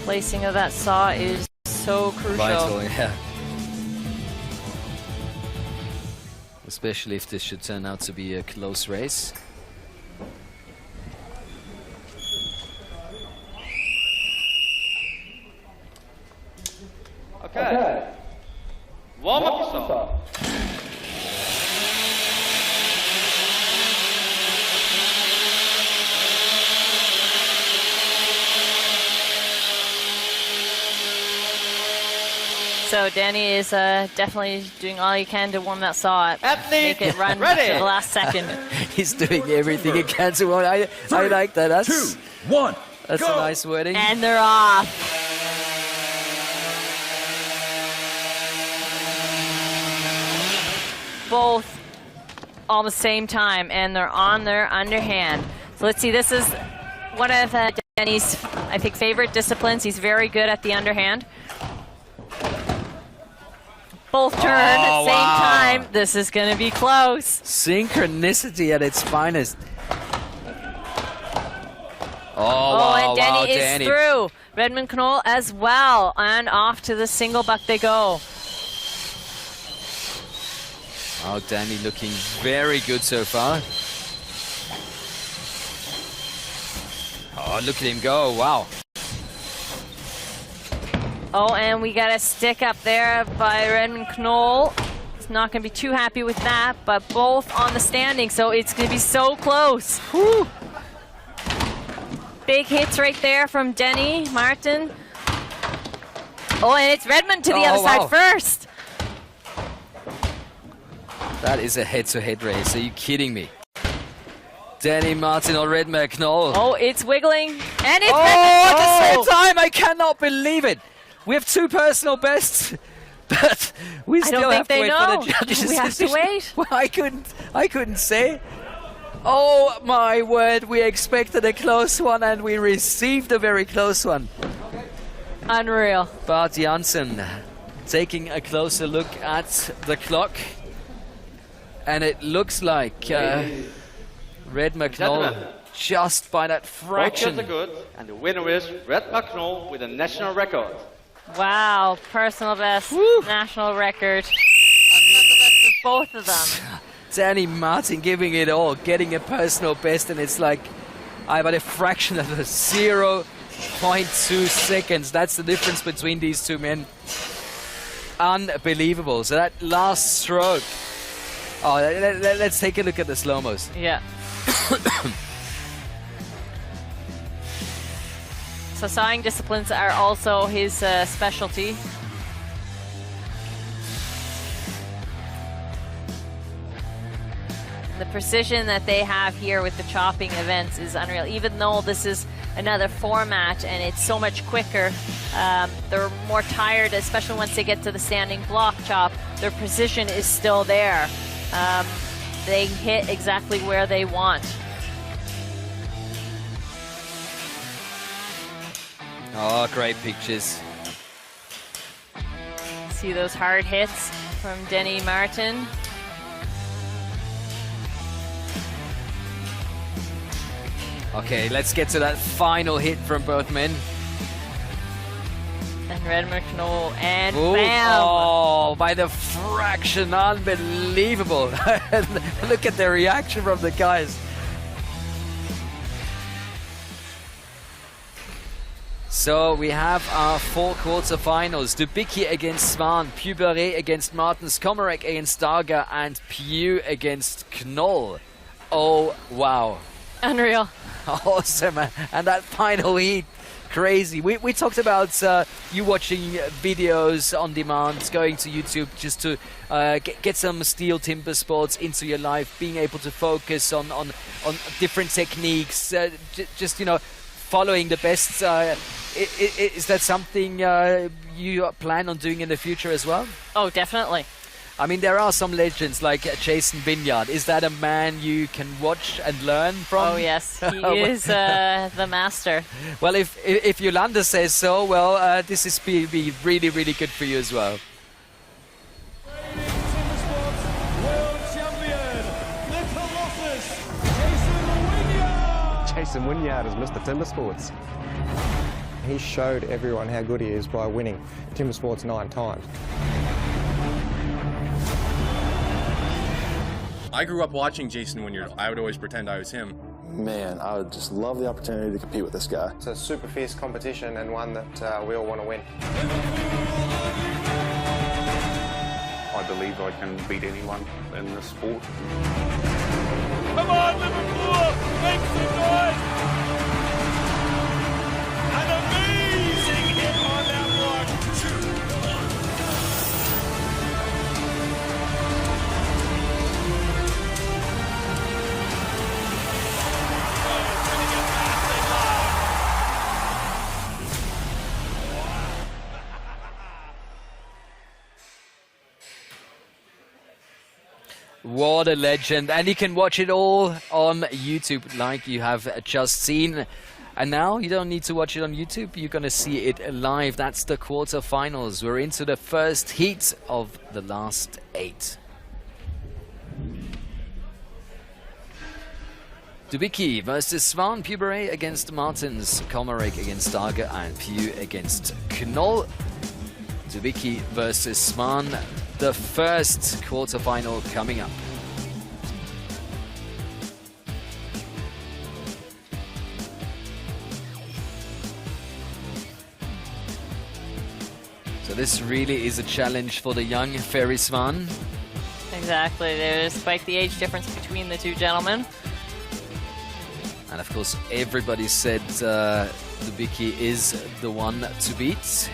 Placing of that saw is so crucial. Vital, yeah. Especially if this should turn out to be a close race. Okay. Warm up saw. So Danny is definitely doing all he can to warm that saw up, make it run ready. to the last second. He's doing everything he can to warm. I like that. That's 2, 1, that's go. a nice wording. And they're off. Both all the same time, and they're on their underhand. So let's see, this is one of Danny's, I think, favorite disciplines. He's very good at the underhand. Both turn at the same time. This is going to be close. Synchronicity at its finest. And Danny is Danny. through. Redmond Knoll as well, and off to the single buck they go. Oh, Danny looking very good so far. Oh, look at him go. Wow. Oh, and we got a stick up there by Redmond Knoll. He's not going to be too happy with that, but both on the standing, so it's going to be so close. Whew. Big hits right there from Denny Martin. Oh, and it's Redmond to the other side first. That is a head-to-head race. Are you kidding me? Danny Martin or Redmond Knoll. Oh, it's wiggling. And it's at the same time. I cannot believe it. We have 2 personal bests. But we still have to wait for the judges' We have to wait. Well, I couldn't say. Oh my word, we expected a close one and we received a very close one. Unreal. Bart Janssen taking a closer look at the clock. And it looks like Red McNoll just by that fraction. Both good, and the winner is Red McNoll with a national record. Wow, personal best, national record. Personal best for both of them. Danny Martin giving it all, getting a personal best, and it's like about a fraction of 0.2 seconds. That's the difference between these 2 men. Unbelievable. So that last stroke. Oh, let's take a look at the slow-mos. Yeah. So sawing disciplines are also his specialty. The precision that they have here with the chopping events is unreal. Even though this is another format and it's so much quicker, they're more tired, especially once they get to the standing block chop. Their precision is still there. They hit exactly where they want. Oh, great pictures. See those hard hits from Denny Martin. Okay, let's get to that final hit from both men. And Red McNoll, and Ooh, bam! Oh, by the fraction, unbelievable. Look at the reaction from the guys. So we have our 4 quarterfinals. Dubicki against Svan, Puberet against Martens, Komarek against Darga, and Pew against Knoll. Oh, wow. Unreal. Awesome. And that final heat, crazy. We talked about you watching videos on demand, going to YouTube just to get some STIHL Timbersports into your life, being able to focus on different techniques, just, you know, following the best. Is that something you plan on doing in the future as well? Oh, definitely. I mean, there are some legends like Jason Vineyard. Is that a man you can watch and learn from? Oh, yes. He is the master. Well, if Yolanda says so, well, this is be really, really good for you as well. World champion, Jason Wynyard is Mr. Timbersports. He showed everyone how good he is by winning Timbersports 9 times. I grew up watching Jason Wynyard. I would always pretend I was him. Man, I would just love the opportunity to compete with this guy. It's a super fierce competition and one that we all want to win. I believe I can beat anyone in this sport. Come on, Liverpool! Make some noise! An amazing hit on that block. 2. What a legend. And you can watch it all on YouTube like you have just seen. And now you don't need to watch it on YouTube, you're going to see it live. That's the quarterfinals. We're into the first heat of the last 8. Dubicki versus Svan, Puberet against Martens, Komarek against Darga, and Pew against Knoll. Dubicki versus Svan, the first quarterfinal coming up. So this really is a challenge for the young Ferry Svan. Exactly. There's quite the age difference between the 2 gentlemen. And of course, everybody said Dubicki is the one to beat.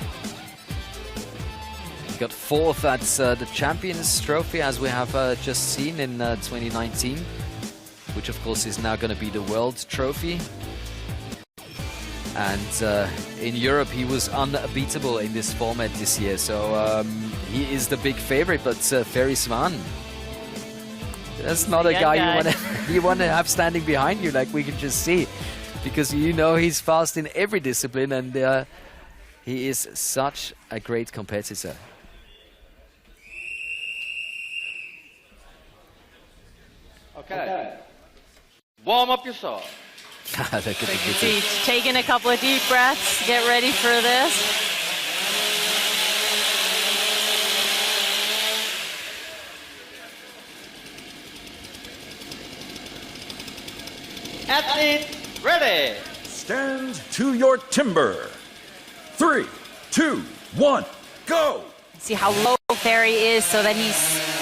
He got 4th at the Champions Trophy, as we have just seen in 2019, which of course is now going to be the World Trophy. And in Europe, he was unbeatable in this format this year. So he is the big favorite, but Ferry Svan, that's not a guy you want to have standing behind you, like we can just see, because you know he's fast in every discipline, and he is such a great competitor. Okay. Warm up your saw. Taking a couple of deep breaths. Get ready for this. Athlete ready. Stand to your timber. 3, 2, 1, go. See how low Ferry is so that he's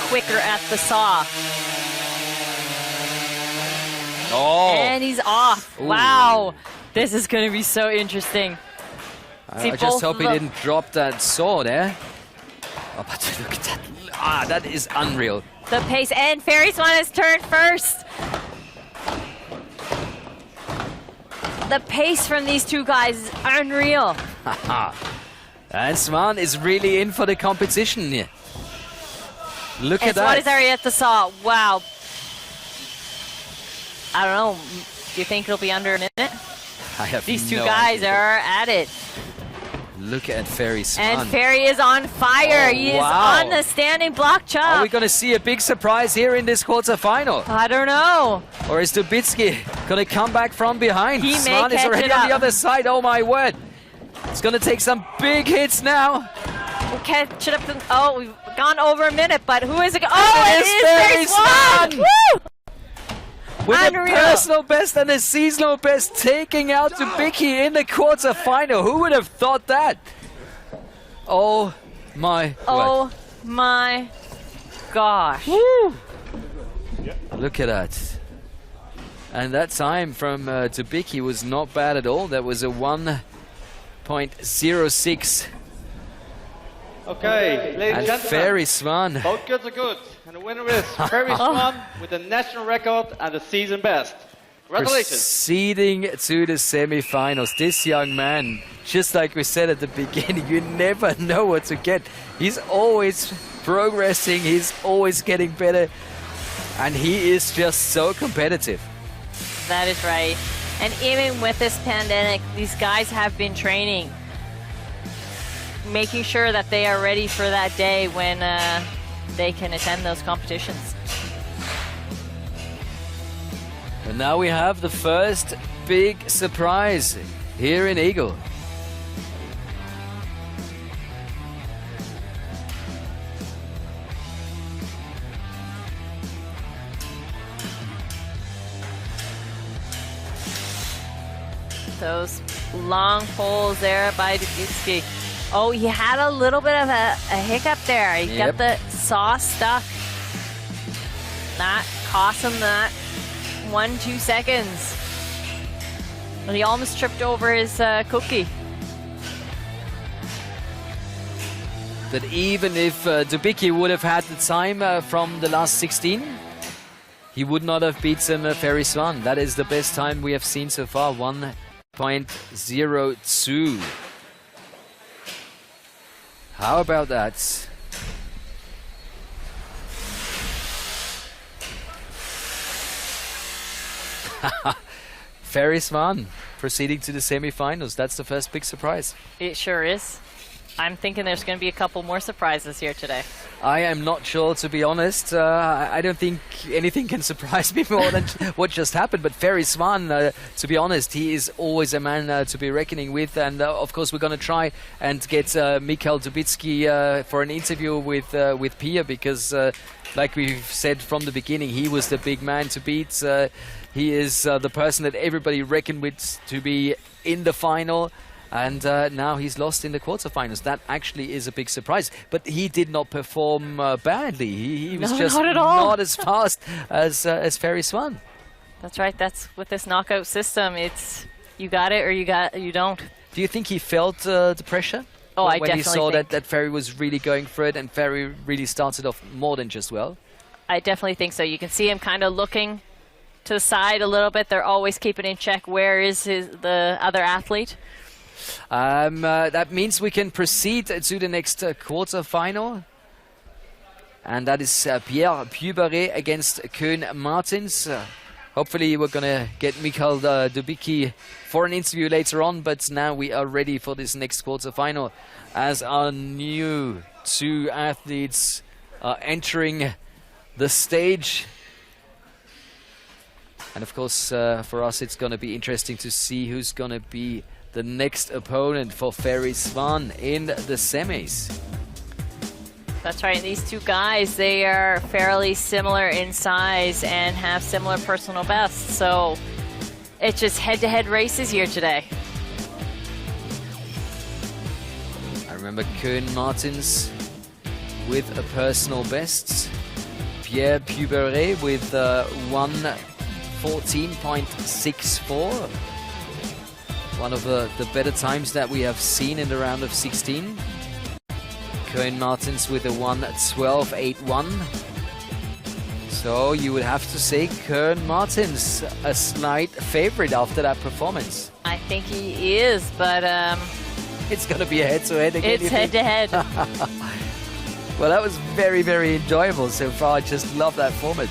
quicker at the saw. Oh. And he's off. Ooh. Wow. This is going to be so interesting. I just hope he didn't drop that saw there. Oh, but look at that. Ah, that is unreal. The pace. And Ferry Svan has turned first. The pace from these two guys is unreal. And Svan is really in for the competition here. Look at that. Svan is already at the saw. Wow. I don't know. Do you think it'll be under a minute? I have These two no guys idea. are at it. Look at Ferry Svan. And Ferry is on fire. He is on the standing block chop. Are we going to see a big surprise here in this quarterfinal? I don't know. Or is Dubicki going to come back from behind? He Svan may is catch already it on up. the other side. Oh my word. It's going to take some big hits now. We'll catch it up. Oh, we've gone over a minute, but who is it? Oh, it is Ferry Svan! Woo! With Unreal. a personal best and a seasonal best, taking out Dubicki in the quarterfinal. Who would have thought that? Oh my Oh my gosh. Woo! Look at that. And that time from Dubicki was not bad at all. That was a 1.06. Okay, ladies and And gentlemen. Ferry Svan. Both goods are good. And the winner is Ferry Svan with the national record and the season best. Congratulations. Proceeding to the semi-finals. This young man, just like we said at the beginning, you never know what to get. He's always progressing. He's always getting better. And he is just so competitive. That is right. And even with this pandemic, these guys have been training, making sure that they are ready for that day when they can attend those competitions. And now we have the first big surprise here in Eagle. Those long poles there by Dubicki. Oh, he had a little bit of a hiccup there. He got the saw stuck. That cost him that 1-2 seconds. Well, he almost tripped over his cookie. But even if Dubicki would have had the time from the last 16, he would not have beaten Ferry Svan. That is the best time we have seen so far, 1.02. How about that? Ferry Svan proceeding to the semi-finals. That's the first big surprise. It sure is. I'm thinking there's going to be a couple more surprises here today. I am not sure, to be honest. I don't think anything can surprise me more than what just happened. But Ferry Svan, to be honest, he is always a man to be reckoning with. And of course, we're going to try and get Michał Dubicki for an interview with Pia, because like we've said from the beginning, he was the big man to beat. He is the person that everybody reckoned with to be in the final. And now he's lost in the quarterfinals. That actually is a big surprise. But he did not perform badly. He was just not as fast as Ferry Svan. That's right. That's with this knockout system. It's you got it or you don't. Do you think he felt the pressure? Oh, I when definitely he saw think. that Ferry was really going for it, and Ferry really started off more than just well. I definitely think so. You can see him kind of looking to the side a little bit. They're always keeping in check. Where is the other athlete? That means we can proceed to the next quarter-final. And that is Pierre Puberet against Koen Martins. Hopefully we're going to get Mikhail Dubicki for an interview later on, but now we are ready for this next quarter-final as our new two athletes are entering the stage. And of course, for us, it's going to be interesting to see who's going to be the next opponent for Ferry Svan in the semis. That's right. These two guys, they are fairly similar in size and have similar personal bests. So it's just head-to-head races here today. I remember Koen Martins with a personal best. Pierre Puberet with 1:14.64. One of the better times that we have seen in the round of 16. Koen Martins with a 1:12.81. So you would have to say Koen Martins a slight favorite after that performance. I think he is, but it's going to be a head-to-head again. It's head-to-head. Well, that was very, very enjoyable so far. I just love that format.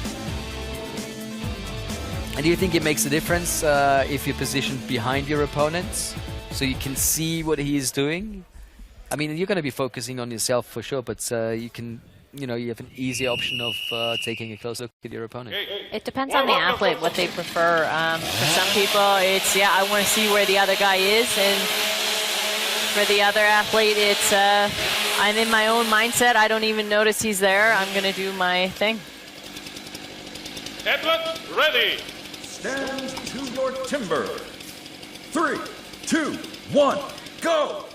And do you think it makes a difference if you're positioned behind your opponents so you can see what he is doing? I mean, you're going to be focusing on yourself for sure, but you can, you have an easy option of taking a close look at your opponent. It depends on the athlete, what they prefer. For some people, it's, I want to see where the other guy is. And for the other athlete, it's, I'm in my own mindset. I don't even notice he's there. I'm going to do my thing. Athlete ready. Stand to your timber. 3, 2, 1, go!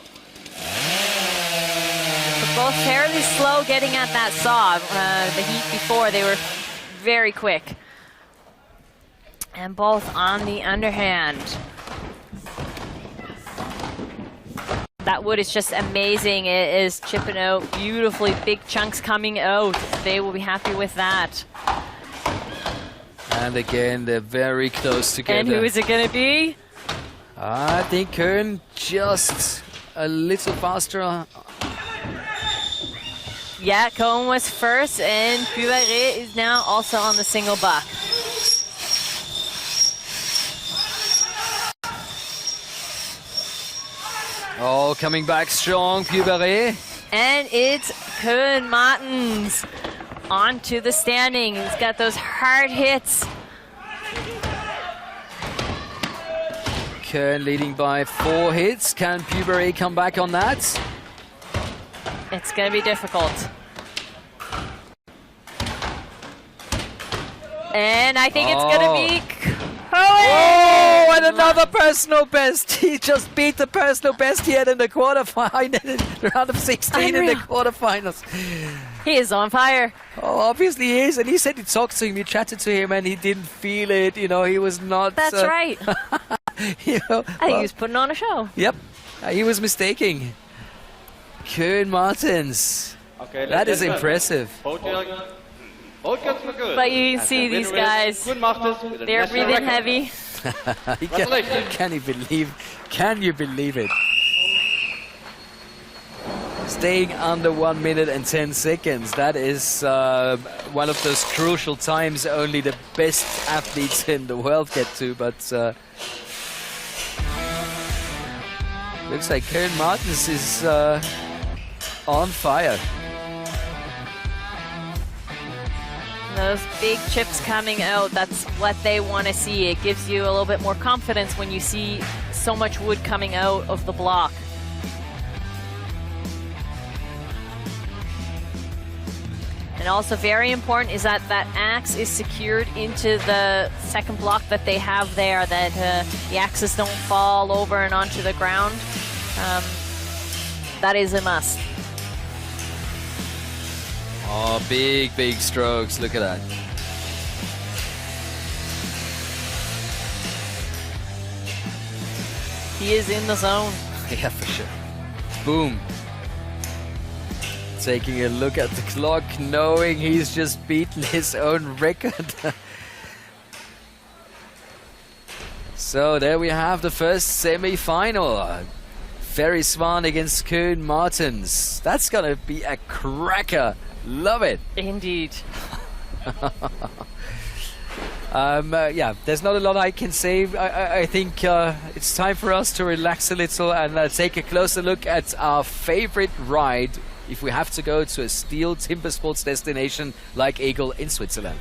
They're both fairly slow getting at that saw. The heat before, they were very quick. And both on the underhand. That wood is just amazing. It is chipping out beautifully, big chunks coming out. They will be happy with that. And again, they're very close together. And who is it going to be? I think Koen just a little faster. Yeah, Koen was first, and Puberet is now also on the single buck. Oh, coming back strong, Puberet. And it's Koen Martins onto the standing. He's got those hard hits. Koen leading by 4 hits. Can Puberet come back on that? It's going to be difficult. And I think it's going to be Koen. Oh, and another personal best. He just beat the personal best he had in the quarterfinal, in the round of 16 in the quarterfinals. He is on fire. Oh, obviously he is. And he said he talked to him, he chatted to him, and he didn't feel it. He was not... That's right. I think he was putting on a show. Yep, he was mistaking. Koen Martins. Okay, that is impressive. But you can see these guys, they're breathing heavy. Can you believe it? Staying under 1 minute and 10 seconds. That is one of those crucial times only the best athletes in the world get to, but looks like Koen Martins is on fire. Those big chips coming out, that's what they want to see. It gives you a little bit more confidence when you see so much wood coming out of the block. And also very important is that that axe is secured into the second block that they have there, that the axes don't fall over and onto the ground. That is a must. Oh, big strokes. Look at that. He is in the zone. Yeah, for sure. Boom. Taking a look at the clock, knowing he's just beaten his own record. So there we have the first semi-final. Ferry Swan against Koen Martens. That's gonna be a cracker. Love it. Indeed. Yeah, there's not a lot I can say. I think it's time for us to relax a little and take a closer look at our favorite ride if we have to go to a STIHL Timbersports destination like Eagle in Switzerland.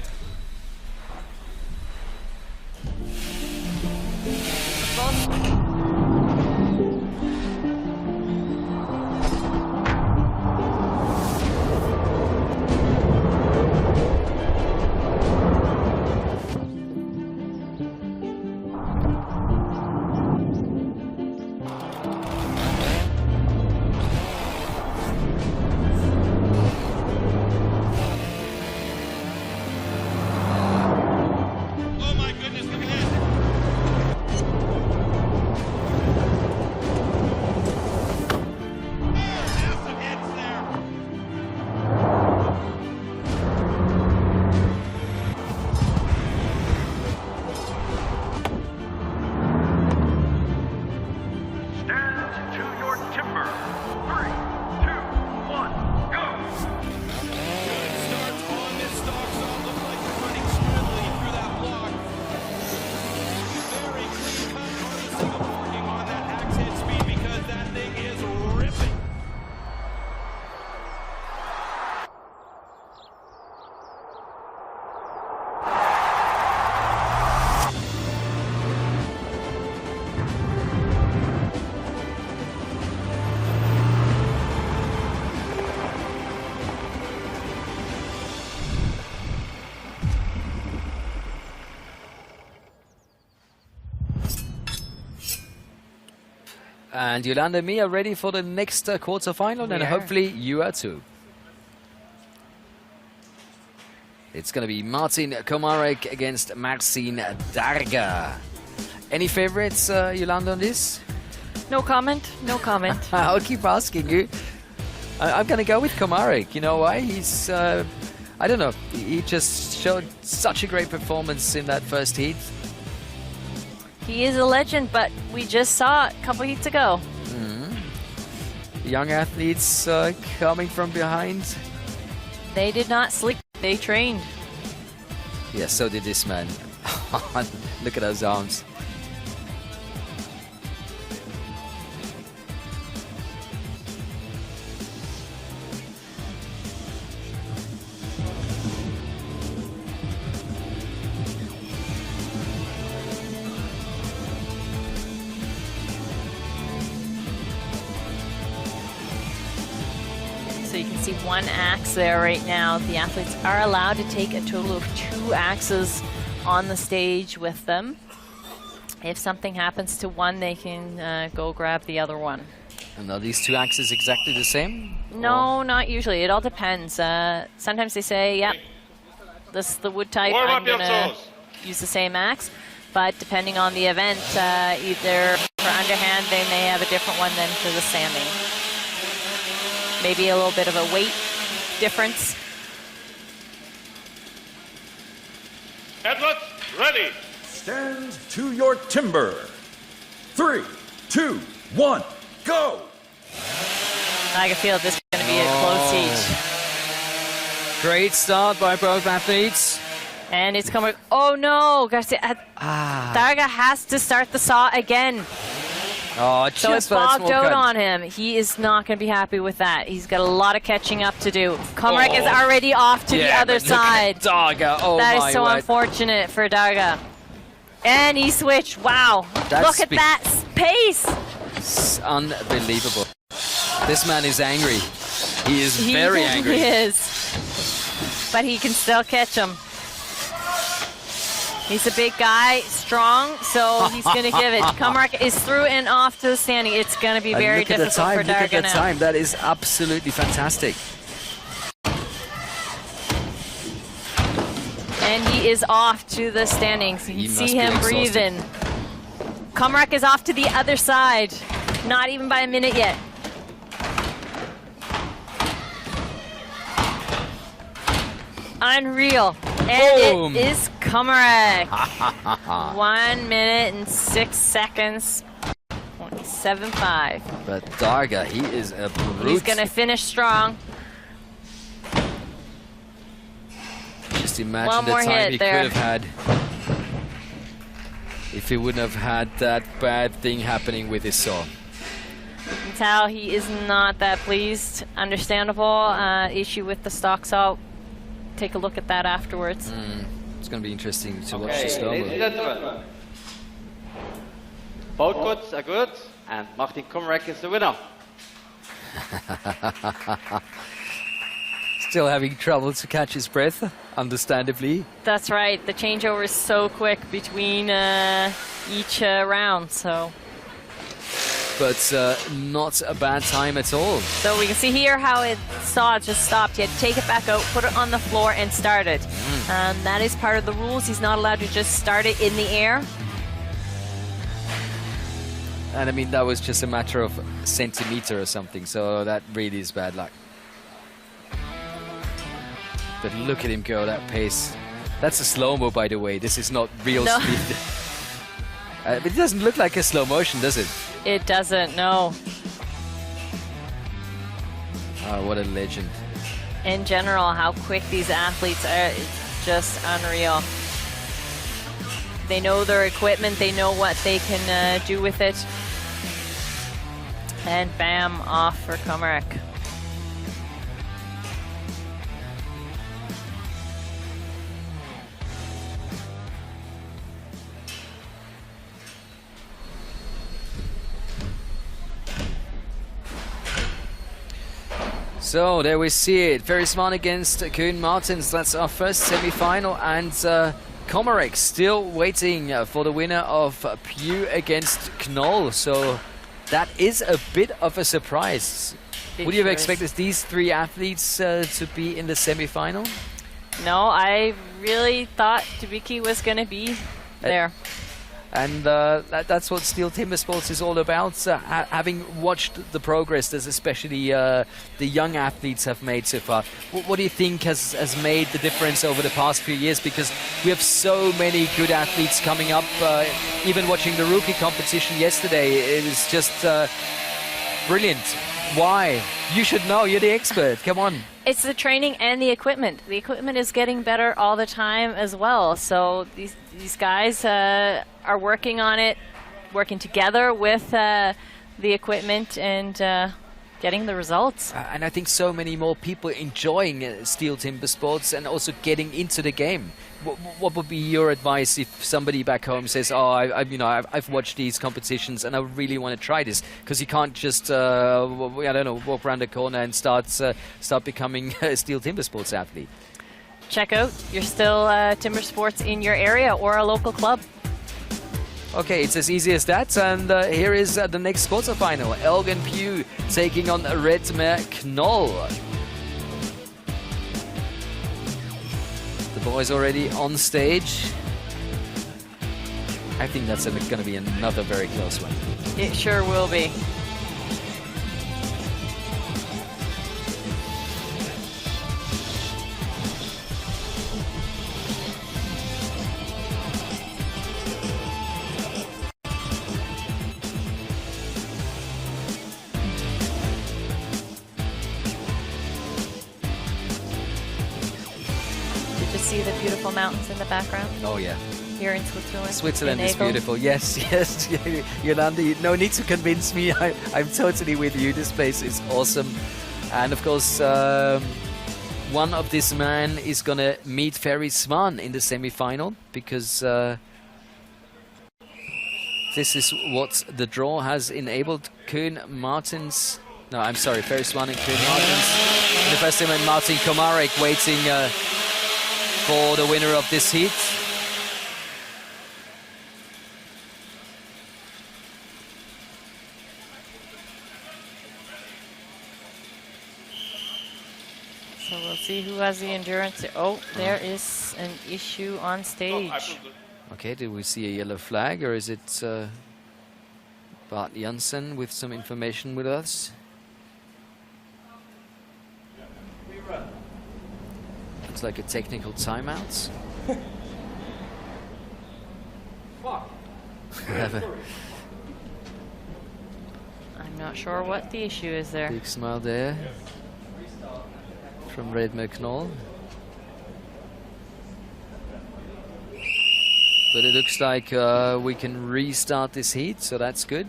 And Yolanda and me are ready for the next quarterfinal, and hopefully you are too. It's going to be Martin Komarek against Marcin Darga. Any favorites, Yolanda, on this? No comment, no comment. I'll keep asking you. I'm going to go with Komarek. You know why? He's, I don't know, he just showed such a great performance in that first heat. He is a legend, but we just saw it a couple heats ago. Young athletes coming from behind. They did not sleep, they trained. Yeah, so did this man. Look at those arms. So you can see one axe there right now. The athletes are allowed to take a total of 2 axes on the stage with them. If something happens to one, they can go grab the other one. And are these 2 axes exactly the same? No, not usually. It all depends. Sometimes they say, yep, this is the wood type. I'm going to use the same axe. But depending on the event, either for underhand, they may have a different one than for the sanding. Maybe a little bit of a weight difference. Edward, ready. Stand to your timber. 3, 2, 1, go. I can feel this is going to be a close heat. Great start by both athletes. And it's coming. Oh no, Darga has to start the saw again. Oh, so it's bogged out on him. He is not going to be happy with that. He's got a lot of catching up to do. Komarek is already off to the other side. Darga, oh that my is so word. Unfortunate for Darga. And he switched. Wow. Look at that pace. It's unbelievable. This man is angry. He is very angry. He is. But he can still catch him. He's a big guy, strong, so he's going to give it. Komarek is through and off to the standing. It's going to be very difficult for Darga now. Look at the time. That is absolutely fantastic. And he is off to the standings. You can see him breathing. Komarek is off to the other side. Not even by a minute yet. Unreal. And Boom. it is Komarek. 1 minute and 6 seconds. 27.5. But Darga, he is a brute. He's going to finish strong. Just imagine One the more time hit he there. could have had if he wouldn't have had that bad thing happening with his saw. You can tell he is not that pleased. Understandable issue with the stock saw. Take a look at that afterwards. It's going to be interesting to watch the Okay, slow ladies and mo. gentlemen. Both cuts are good, and Martin Komarek is the winner. Still having trouble to catch his breath, understandably. That's right. The changeover is so quick between each round. So But not a bad time at all. So we can see here how it saw it just stopped. He had to take it back out, put it on the floor, and start it. That is part of the rules. He's not allowed to just start it in the air. And I mean, that was just a matter of a centimeter or something, so that really is bad luck. But look at him go, that pace. That's a slow-mo, by the way. This is not real speed. But it doesn't look like a slow motion, does it? It doesn't, no. Oh, what a legend. In general, how quick these athletes are, it's just unreal. They know their equipment, they know what they can do with it. And bam, off for Komarek. So there we see it. Ferrisman against Koen Martens. That's our first semi-final, and Komarek still waiting for the winner of Pew against Knoll. So that is a bit of a surprise. Would you have expected these three athletes to be in the semi-final? No, I really thought Dubicki was going to be there. And that's what STIHL Timbersports is all about. Having watched the progress that especially the young athletes have made so far, what do you think has made the difference over the past few years? Because we have so many good athletes coming up. Even watching the rookie competition yesterday, it was just brilliant. Why? You should know. You're the expert. Come on. It's the training and the equipment. The equipment is getting better all the time as well. So these guys are working on it, working together with the equipment and getting the results. And I think so many more people enjoying STIHL Timbersports and also getting into the game. What would be your advice if somebody back home says, "Oh, I've watched these competitions and I really want to try this"? Because you can't just I don't know, walk around the corner and start becoming a STIHL Timbersports athlete. Check out your STIHL Timbersports in your area or a local club. Okay, it's as easy as that. And here is the next quarterfinal. Elgin Pew taking on Redmer Knoll. The boys already on stage. I think that's going to be another very close one. It sure will be. See the beautiful mountains in the background? Oh yeah. Here in Switzerland. Switzerland is beautiful. Yes, yes. Yolanda, no need to convince me. I'm totally with you. This place is awesome. And of course, one of these men is going to meet Ferrisman in the semi-final because this is what the draw has enabled. Koen Martens. No, I'm sorry. Ferrisman and Koen Martens. In the first time, and Martin Komarek waiting for the winner of this heat. So we'll see who has the endurance. Oh, there is an issue on stage. Okay, did we see a yellow flag or is it... Bart Janssen with some information with us. Looks like a technical timeout. I'm not sure what the issue is there. Big smile there from Redmer Knoll. But it looks like we can restart this heat, so that's good.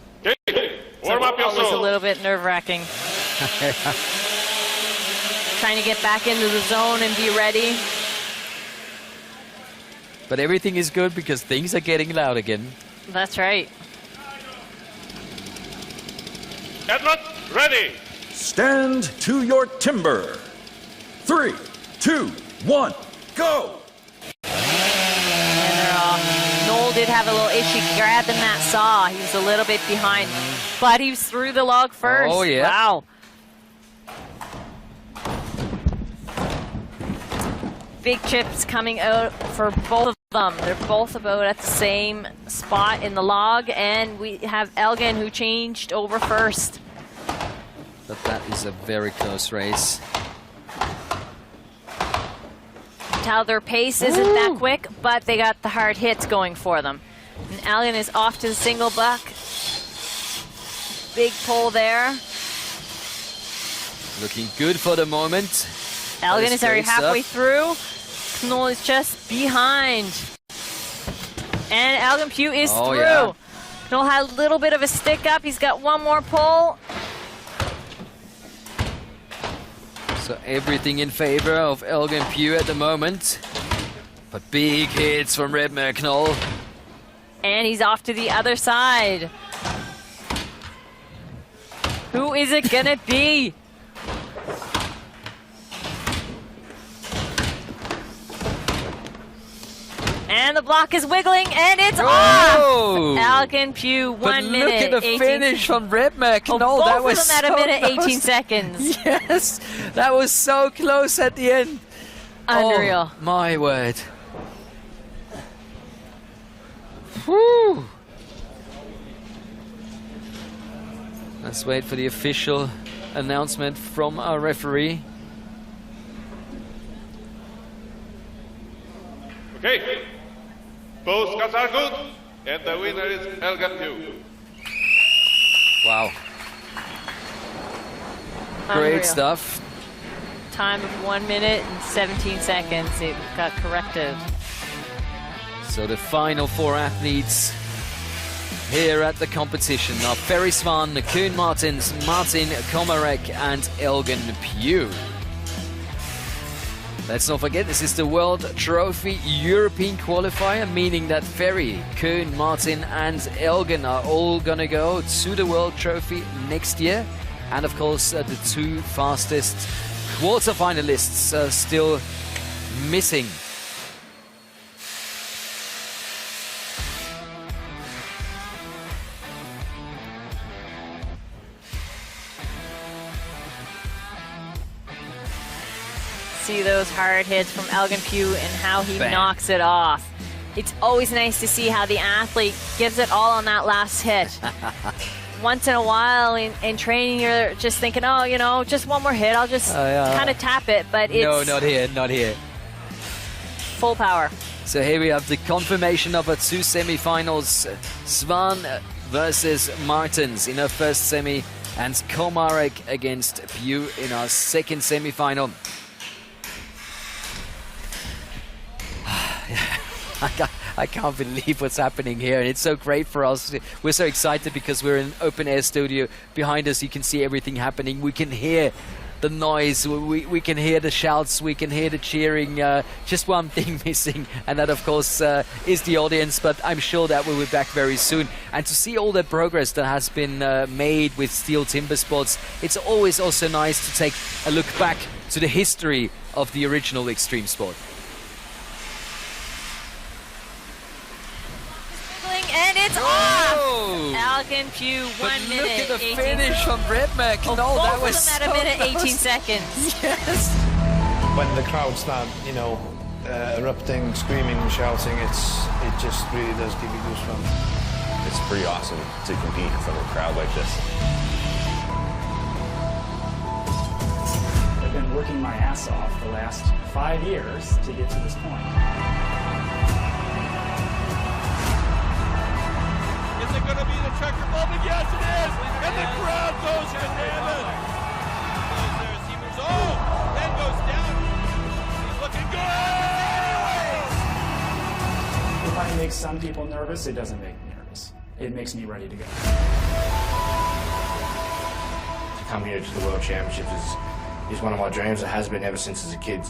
Warm up yourself. Always a little bit nerve-wracking. Trying to get back into the zone and be ready. But everything is good because things are getting loud again. That's right. Edward, ready. Stand to your timber. 3, 2, 1, go! Noel did have a little issue grabbing that saw. He was a little bit behind, but he was through the log first. Oh, yeah. Wow. Big chips coming out for both of them. They're both about at the same spot in the log, and we have Elgin who changed over first. But that is a very close race. Tell their pace isn't that quick, but they got the hard hits going for them. And Elgin is off to the single buck. Big pull there. Looking good for the moment. Elgin is already halfway through. Knoll is just behind. And Elgin Pugh is through. Yeah. Knoll had a little bit of a stick up. He's got one more pull. So everything in favor of Elgin Pugh at the moment. But big hits from Redmer Knoll. And he's off to the other side. Who is it gonna be? And the block is wiggling, and it's off! Elgin Pugh, 1 minute. Look at the 18 finish from Redmer Knoll. both That was of them at so a minute, close. 18 seconds. Yes, that was so close at the end. Unreal. Oh, my word. Whew. Let's wait for the official announcement from our referee. Okay. Both cuts are good, and the winner is Elgin Pugh. Wow. Unreal. Great stuff. Time of 1 minute and 17 seconds. It got corrected. So the final 4 athletes here at the competition are Ferry Svan, Koen Martins, Martin Komarek, and Elgin Pugh. Let's not forget, this is the World Trophy European Qualifier, meaning that Ferry, Koen, Martin, and Elgin are all gonna go to the World Trophy next year. And of course, the 2 fastest quarterfinalists are still missing. See those hard hits from Elgin Pugh and how he Bam. knocks it off. It's always nice to see how the athlete gives it all on that last hit. Once in a while in training, you're just thinking, oh, you know, just one more hit. I'll just kind of tap it, but it's... No, not here, not here. Full power. So here we have the confirmation of our 2 semi-finals. Svan versus Martins in our first semi, and Komarek against Pugh in our second semi-final. I can't believe what's happening here, and it's so great for us. We're so excited because we're in an open-air studio. Behind us, you can see everything happening. We can hear the noise, we can hear the shouts, we can hear the cheering. Just one thing missing, and that, of course, is the audience, but I'm sure that we'll be back very soon. And to see all the progress that has been made with STIHL Timbersports, it's always also nice to take a look back to the history of the original extreme sport. And it's off! Elgin Pugh, 1 minute. Look at the finish from Redmer Knoll. That was both of them so at a minute, close. 18 seconds. Yes. When the crowd start, you know, erupting, screaming, shouting, it just really does give you goosebumps. It's pretty awesome to compete in front of a crowd like this. I've been working my ass off the last 5 years to get to this point. Is it going to be the checker moment? Yes, it is! And the crowd goes bananas! He moves, then goes down. He's looking good! It might make some people nervous. It doesn't make me nervous. It makes me ready to go. To come here to the World Championships is one of my dreams. It has been ever since as a kid.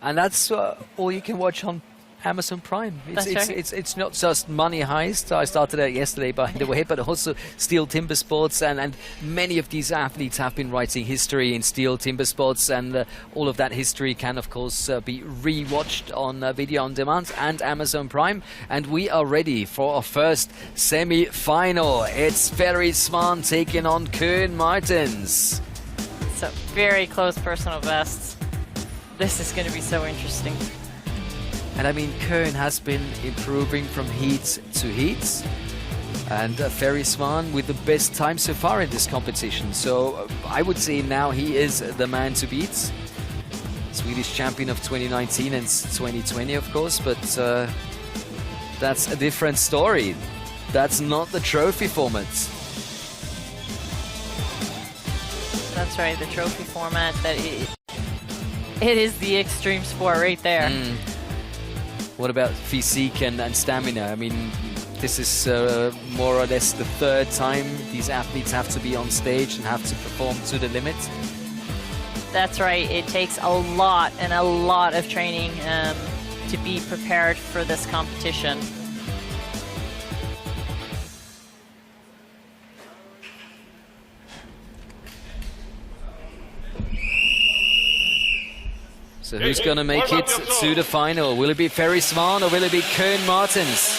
And that's all you can watch on Amazon Prime. It's not just Money Heist. I started it yesterday, by the way, but also STIHL Timbersports, and many of these athletes have been writing history in STIHL Timbersports, and all of that history can, of course, be rewatched on video on demand and Amazon Prime. And we are ready for our first semi-final. It's Ferry Svan taking on Koen Martens. So very close personal bests. This is going to be so interesting. And I mean, Koen has been improving from heats to heats, and Ferry Svan with the best time so far in this competition. So I would say now he is the man to beat. Swedish champion of 2019 and 2020, of course, but that's a different story. That's not the trophy format. That's right, the trophy format. It is the extreme sport right there. What about physique and stamina? I mean, this is more or less the third time these athletes have to be on stage and have to perform to the limit. That's right. It takes a lot and a lot of training to be prepared for this competition. So who's going to make it to the final? Will it be Ferry Svan or will it be Koen Martens?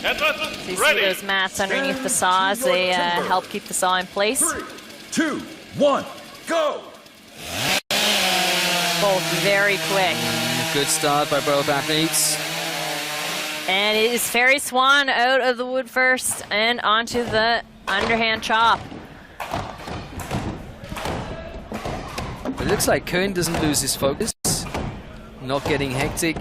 So you see those mats underneath the saws, they help keep the saw in place. 3, 2, 1, go! Both very quick. Good start by both athletes. And it is Ferry Svan out of the wood first and onto the underhand chop. It looks like Koen doesn't lose his focus. Not getting hectic.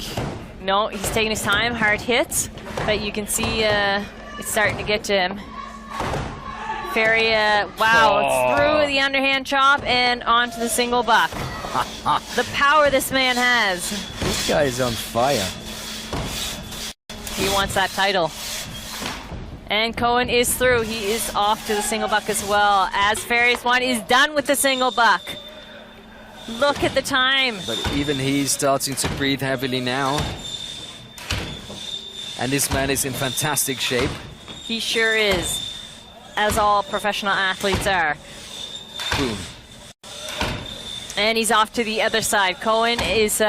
No, he's taking his time, hard hits, but you can see it's starting to get to him. Ferry, wow, it's through the underhand chop and onto the single buck. The power this man has. This guy is on fire. He wants that title. And Koen is through. He is off to the single buck as well, as Ferry Svan is done with the single buck. Look at the time. But even he's starting to breathe heavily now. And this man is in fantastic shape. He sure is, as all professional athletes are. Boom. And he's off to the other side. Koen is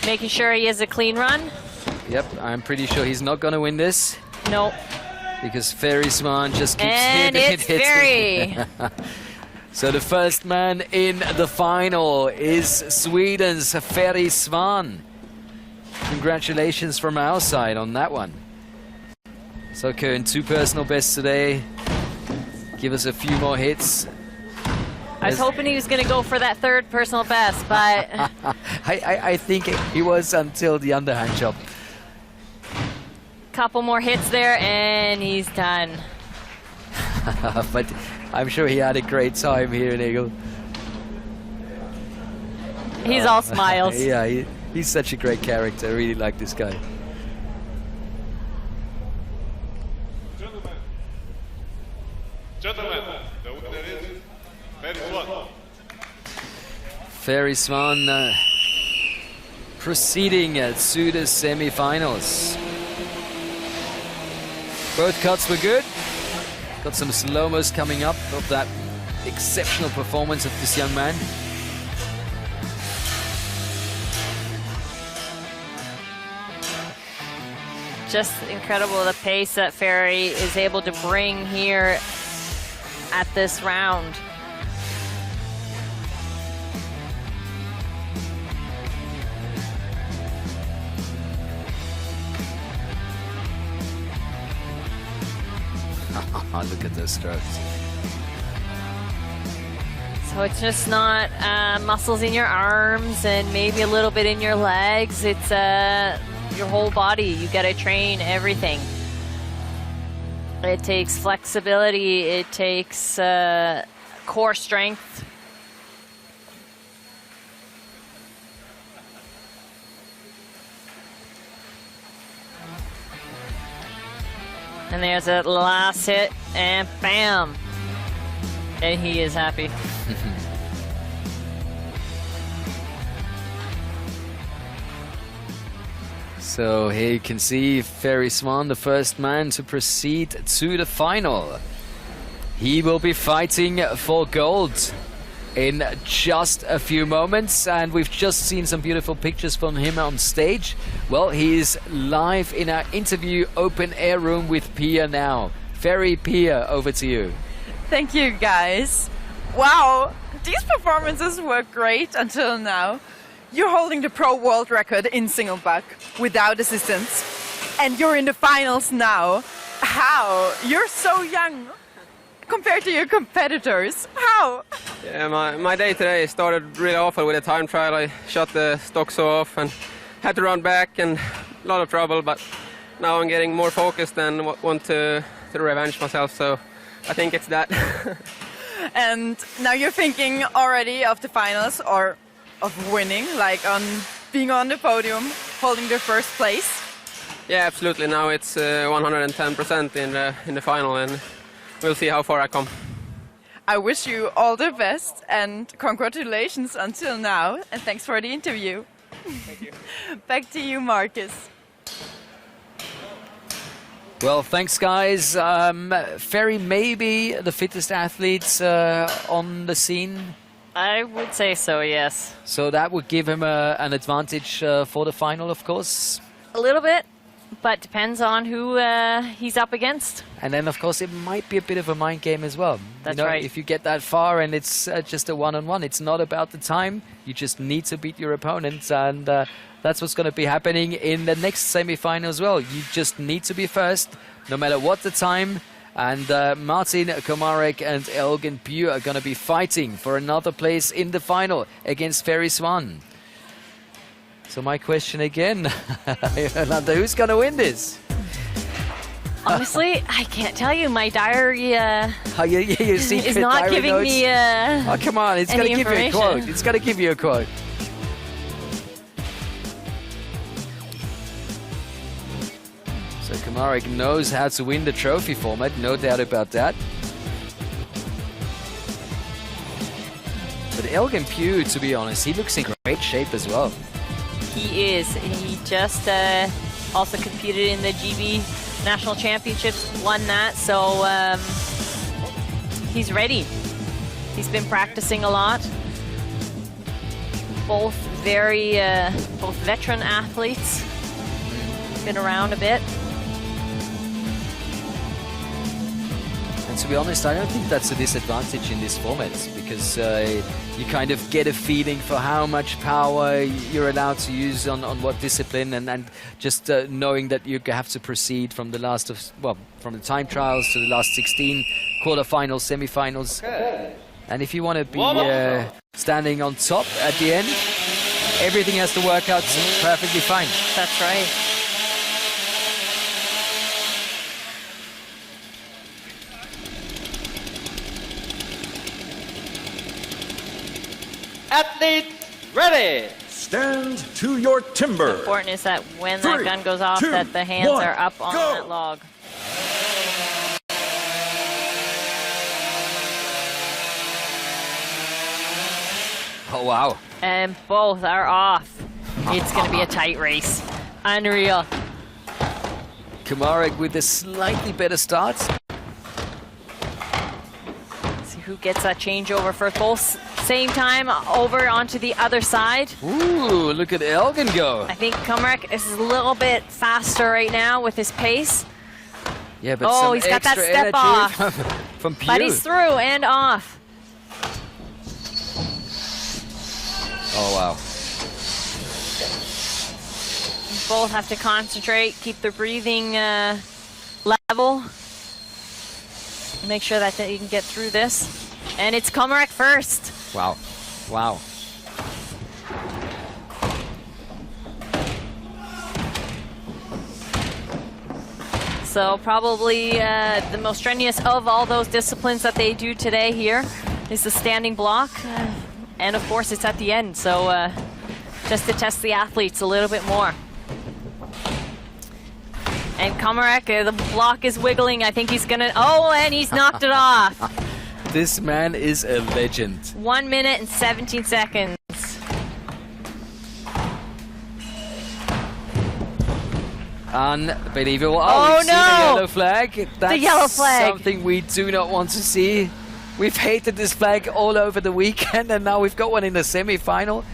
making sure he has a clean run. Yep, I'm pretty sure he's not going to win this. Nope. Because Ferry Svan just keeps and hitting it's Ferry. So the first man in the final is Sweden's Ferry Svan. Congratulations from our side on that one. So Koen, 2 personal bests today. Give us a few more hits. I was hoping he was going to go for that 3rd personal best, but... I think he was until the underhand chop. Couple more hits there, and he's done. But I'm sure he had a great time here in Eagle. He's all smiles. Yeah, he's such a great character. I really like this guy. Gentlemen, the winner is Ferry Svan. Ferry Svan proceeding to the semi-finals. Both cuts were good. Got some slow-mos coming up of that exceptional performance of this young man. just incredible the pace that Ferry is able to bring here at this round. Look at those strokes. So it's just not muscles in your arms and maybe a little bit in your legs. It's your whole body. You got to train everything. It takes flexibility. It takes core strength. And there's that last hit, and bam! And he is happy. So here you can see Ferry Swan, the first man to proceed to the final. He will be fighting for gold in just a few moments, and we've just seen some beautiful pictures from him on stage. Well, he is live in our interview open air room with Pia now. Ferry, Pia, over to you. Thank you, guys. Wow, these performances were great until now. You're holding the pro world record in single buck without assistance, and you're in the finals now. How? You're so young compared to your competitors. How? Yeah, my day today started really awful with a time trial. I shot the stock saw off and had to run back, and a lot of trouble, but now I'm getting more focused and want to revenge myself, so I think it's that. And now you're thinking already of the finals or of winning, like on being on the podium, holding the first place? Yeah, absolutely. Now it's 110% in the final, and we'll see how far I come. I wish you all the best and congratulations until now, and thanks for the interview. Thank you. Back to you, Marcus. Well, thanks, guys. Ferry may be the fittest athletes on the scene. I would say so, yes. So that would give him an advantage for the final, of course. A little bit, but depends on who he's up against. And then, of course, it might be a bit of a mind game as well. That's you know, right. If you get that far and it's just a one-on-one, it's not about the time. You just need to beat your opponent, and that's what's going to be happening in the next semi-final as well. You just need to be first, no matter what the time. And Martin Komarek and Elgin Pugh are going to be fighting for another place in the final against Ferry Swan. So my question again, Yolanda, who's going to win this? Honestly, I can't tell you. My diary Your secret is not diary giving notes? me Oh, come on, it's going to give you a quote. It's going to give you a quote. So Komarek knows how to win the trophy format, no doubt about that. But Elgin Pugh, to be honest, he looks in great shape as well. He is. He just also competed in the GB National Championships, won that, so he's ready. He's been practicing a lot. Both very, both veteran athletes, been around a bit. And to be honest, I don't think that's a disadvantage in this format, because you kind of get a feeling for how much power you're allowed to use on what discipline, and just knowing that you have to proceed from the last of, well, from the time trials to the last 16 quarterfinals, semifinals. And if you want to be standing on top at the end, everything has to work out perfectly fine. That's right. Athletes, ready! Stand to your timber. Important is that when that 3, gun goes off, 2, that the hands 1, are up on go. that log. Oh, wow. And both are off. It's going to be a tight race. Unreal. Komarek with a slightly better start. So who gets that changeover first. Both same time over onto the other side. Ooh, look at Elgin go. I think Komarek is a little bit faster right now with his pace. Yeah, but he's got that step off. From Piu. But he's through and off. Oh, wow. Both have to concentrate, keep their breathing level. Make sure that you can get through this. And it's Komarek first. Wow. Wow. So probably the most strenuous of all those disciplines that they do today here is the standing block. And of course it's at the end, so just to test the athletes a little bit more. And Komarek, the block is wiggling. I think he's gonna, and he's knocked it off. This man is a legend. 1 minute and 17 seconds. Unbelievable. Oh, we've seen no! the yellow flag. That's the yellow flag. Something we do not want to see. We've hated this flag all over the weekend, and now we've got one in the semi-final.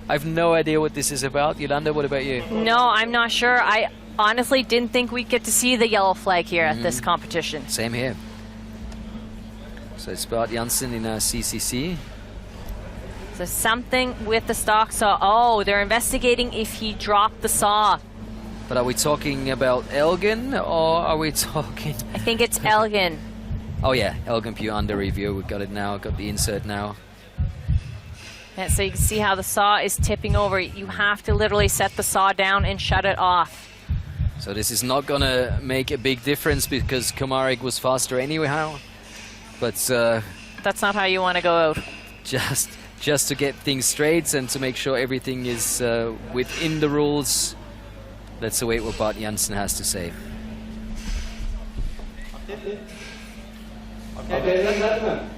I have no idea what this is about. Yolanda, what about you? No, I'm not sure. I honestly didn't think we'd get to see the yellow flag here at this competition. Same here. So it's Bart Janssen in CCC. So something with the stock saw. Oh, they're investigating if he dropped the saw. But are we talking about Elgin, or are we talking... I think it's Elgin. Oh yeah, Elgin Piu under review. We've got it now, got the insert now. Yeah, so you can see how the saw is tipping over. You have to literally set the saw down and shut it off. So this is not gonna make a big difference because Komarek was faster anyhow. But that's not how you want to go out. Just to get things straight and to make sure everything is within the rules. Let's await what Bart Janssen has to say. Okay,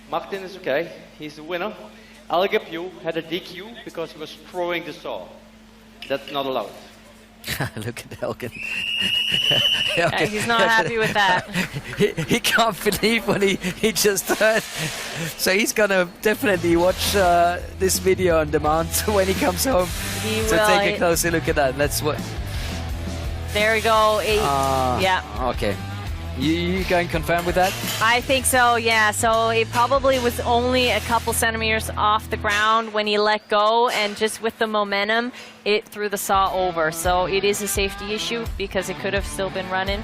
Martin is okay. He's the winner. Elgin Piu had a DQ because he was throwing the saw. That's not allowed. Look at Elgin. Yeah, he's not happy with that. he can't believe what he just heard. So he's gonna definitely watch this video on demand when he comes home. He so will. take a closer look at that. That's what. There we go. Yeah. Okay. You going confirm with that? I think so, yeah. So it probably was only a couple centimeters off the ground when he let go, and just with the momentum, it threw the saw over. So it is a safety issue because it could have still been running.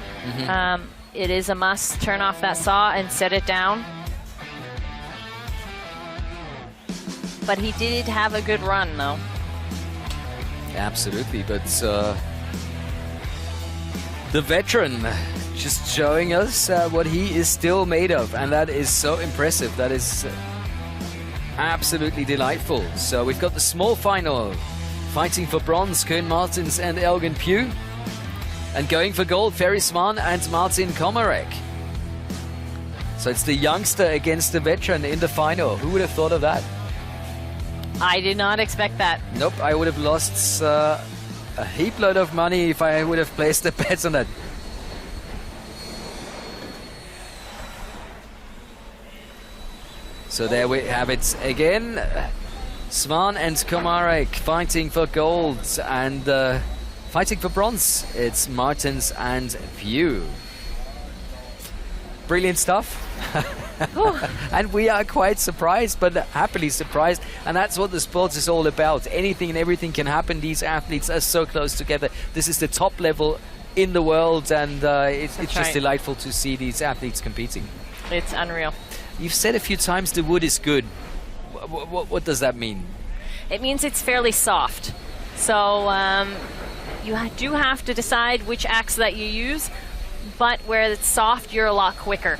It is a must turn off that saw and set it down. But he did have a good run, though. Absolutely, but the veteran just showing us what he is still made of, and that is so impressive. That is absolutely delightful. So we've got the small final, fighting for bronze, Koen Martins and Elgin Piu, and going for gold, Ferry Smaan and Martin Komarek. So it's the youngster against the veteran in the final. Who would have thought of that? I did not expect that. Nope, I would have lost a heap load of money if I would have placed the bets on that. So there we have it again. Smaan and Komarek fighting for gold, and fighting for bronze, it's Martins and Piu. Brilliant stuff. And we are quite surprised, but happily surprised. And that's what the sport is all about. Anything and everything can happen. These athletes are so close together. This is the top level in the world, and it's just delightful to see these athletes competing. It's unreal. You've said a few times the wood is good. What does that mean? It means it's fairly soft. So you do have to decide which axe that you use, but where it's soft, you're a lot quicker.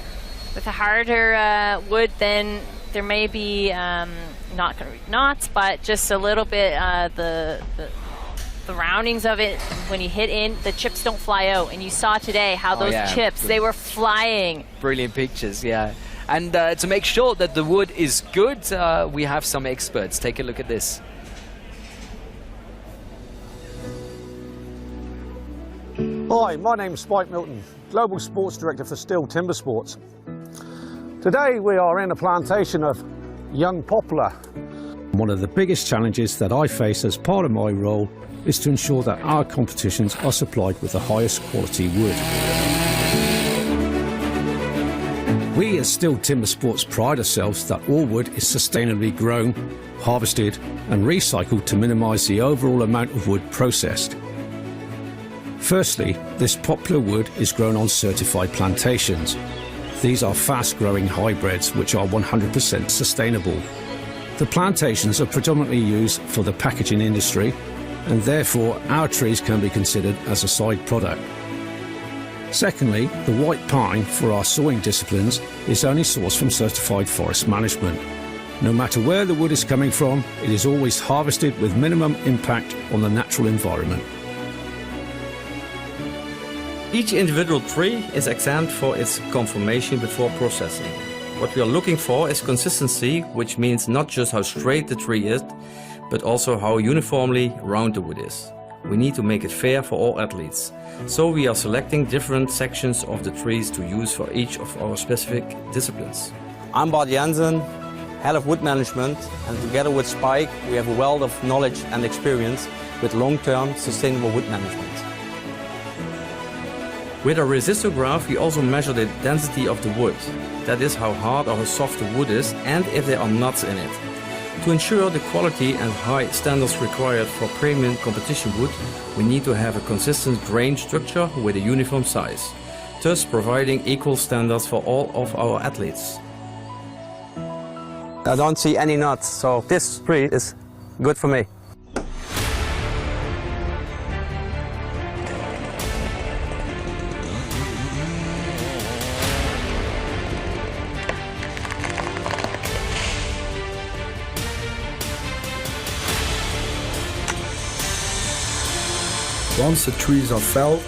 With a harder wood, then there may be not knots, but just a little bit the roundings of it. When you hit in, the chips don't fly out. And you saw today how those chips, they were flying. Brilliant pictures, yeah. And to make sure that the wood is good, we have some experts. Take a look at this. Hi, my name's Spike Milton, Global Sports Director for STIHL Timbersports. Today we are in a plantation of young poplar. One of the biggest challenges that I face as part of my role is to ensure that our competitions are supplied with the highest quality wood. We at STIHL Timbersports pride ourselves that all wood is sustainably grown, harvested and recycled to minimise the overall amount of wood processed. Firstly, this poplar wood is grown on certified plantations. These are fast-growing hybrids which are 100% sustainable. The plantations are predominantly used for the packaging industry, and therefore our trees can be considered as a side product. Secondly, the white pine for our sawing disciplines is only sourced from certified forest management. No matter where the wood is coming from, it is always harvested with minimum impact on the natural environment. Each individual tree is examined for its conformation before processing. What we are looking for is consistency, which means not just how straight the tree is, but also how uniformly round the wood is. We need to make it fair for all athletes. So we are selecting different sections of the trees to use for each of our specific disciplines. I'm Marcin Hansen, Head of Wood Management, and together with Spike, we have a wealth of knowledge and experience with long-term sustainable wood management. With our resistograph, we also measure the density of the wood. That is how hard or how soft the wood is and if there are nuts in it. To ensure the quality and high standards required for premium competition wood, we need to have a consistent grain structure with a uniform size, thus providing equal standards for all of our athletes. I don't see any nuts, so this tree is good for me. Once the trees are felled,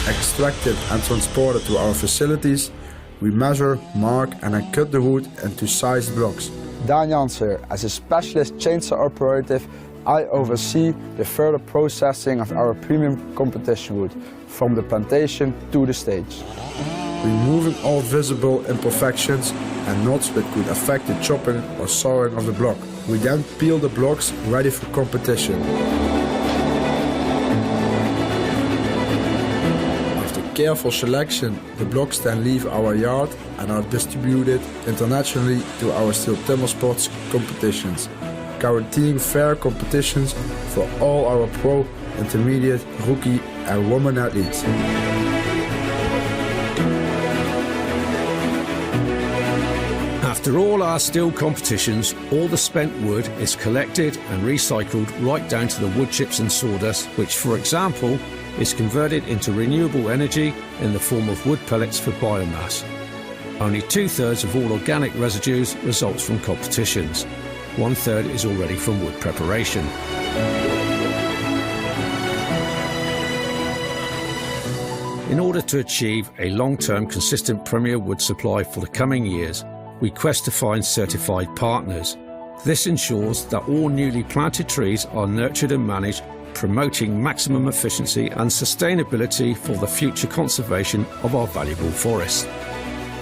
extracted and transported to our facilities, we measure, mark and then cut the wood into sized blocks. Daan Jans here. As a specialist chainsaw operative, I oversee the further processing of our premium competition wood, from the plantation to the stage. Removing all visible imperfections and knots that could affect the chopping or sawing of the block. We then peel the blocks ready for competition. Careful selection, the blocks then leave our yard and are distributed internationally to our STIHL Timbersports competitions, guaranteeing fair competitions for all our pro, intermediate, rookie and women athletes. After all our STIHL competitions, all the spent wood is collected and recycled right down to the wood chips and sawdust, which, for example, is converted into renewable energy in the form of wood pellets for biomass. Only 2/3 of all organic residues results from competitions. 1/3 is already from wood preparation. In order to achieve a long-term consistent premier wood supply for the coming years, we quest to find certified partners. This ensures that all newly planted trees are nurtured and managed, promoting maximum efficiency and sustainability for the future conservation of our valuable forests.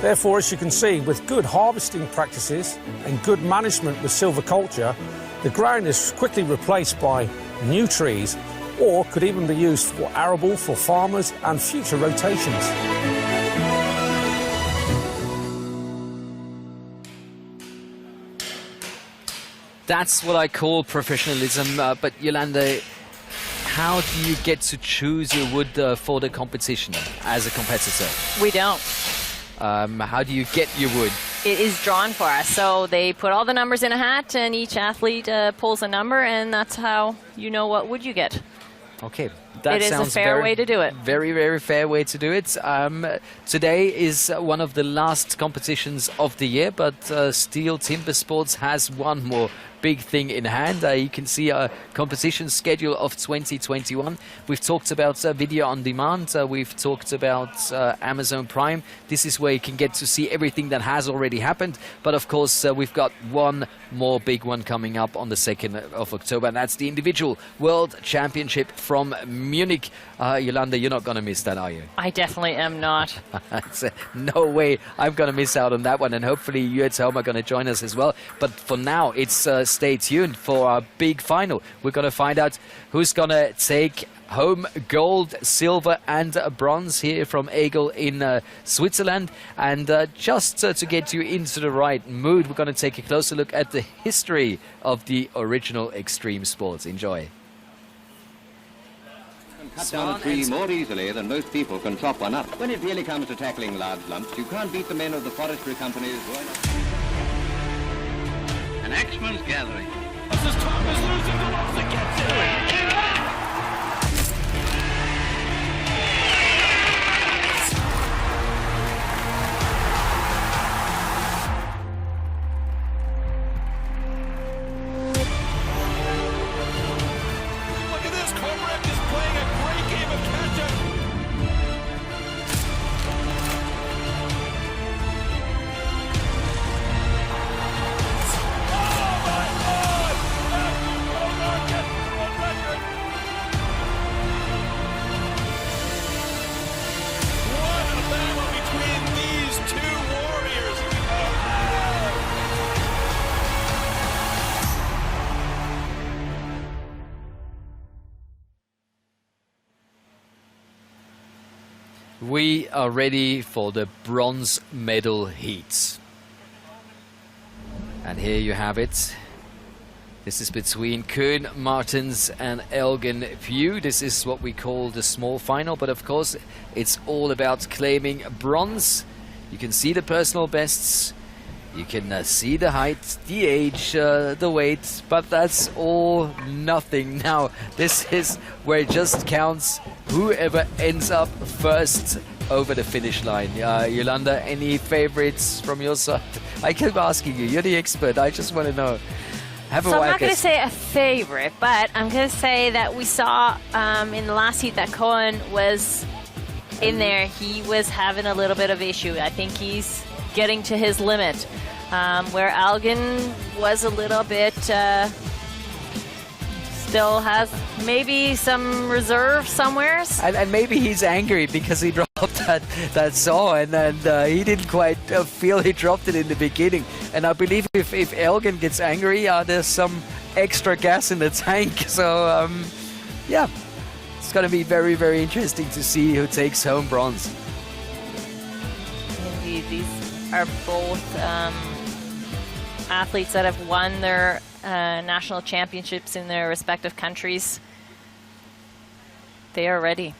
Therefore, as you can see, with good harvesting practices and good management with silviculture, the ground is quickly replaced by new trees, or could even be used for arable for farmers and future rotations. That's what I call professionalism, but Yolanda, how do you get to choose your wood for the competition as a competitor? We don't. How do you get your wood? It is drawn for us. So they put all the numbers in a hat and each athlete pulls a number, and that's how you know what wood you get. Okay. That it is a fair way to do it. Very, very fair way to do it. Today is one of the last competitions of the year, but STIHL Timbersports has one more big thing in hand. You can see a competition schedule of 2021. We've talked about video on demand. We've talked about Amazon Prime. This is where you can get to see everything that has already happened. But of course, we've got one more big one coming up on the 2nd of October, and that's the individual World Championship from Munich. Yolanda, you're not going to miss that, are you? I definitely am not. No way I'm going to miss out on that one, and hopefully you at home are going to join us as well. But for now, it's stay tuned for our big final. We're going to find out who's going to take home gold, silver and bronze here from Egel in Switzerland. And just to get you into the right mood, we're going to take a closer look at the history of the original extreme sports. Enjoy. Cut down a tree more easily than most people can chop one up. When it really comes to tackling large lumps, you can't beat the men of the forestry companies. An axeman's gathering. This is Thomas losing the lumps and gets it. We are ready for the bronze medal heats. And here you have it. This is between Koen Martens and Elgin Pugh. This is what we call the small final, but of course it's all about claiming bronze. You can see the personal bests. You can see the height, the age, the weight, but that's all nothing. Now, this is where it just counts whoever ends up first over the finish line. Yolanda, any favorites from your side? I keep asking you, you're the expert, I just want to know. Have a So I'm whack not going to us. say a favorite, but I'm going to say that we saw in the last heat that Koen was in there. He was having a little bit of issue. I think he's getting to his limit, where Elgin was a little bit still has maybe some reserve somewhere. And maybe he's angry because he dropped that saw and he didn't quite feel he dropped it in the beginning. And I believe if Elgin gets angry, there's some extra gas in the tank. So, yeah, it's going to be very, very interesting to see who takes home bronze. Indeed, these are both athletes that have won their national championships in their respective countries. They are ready.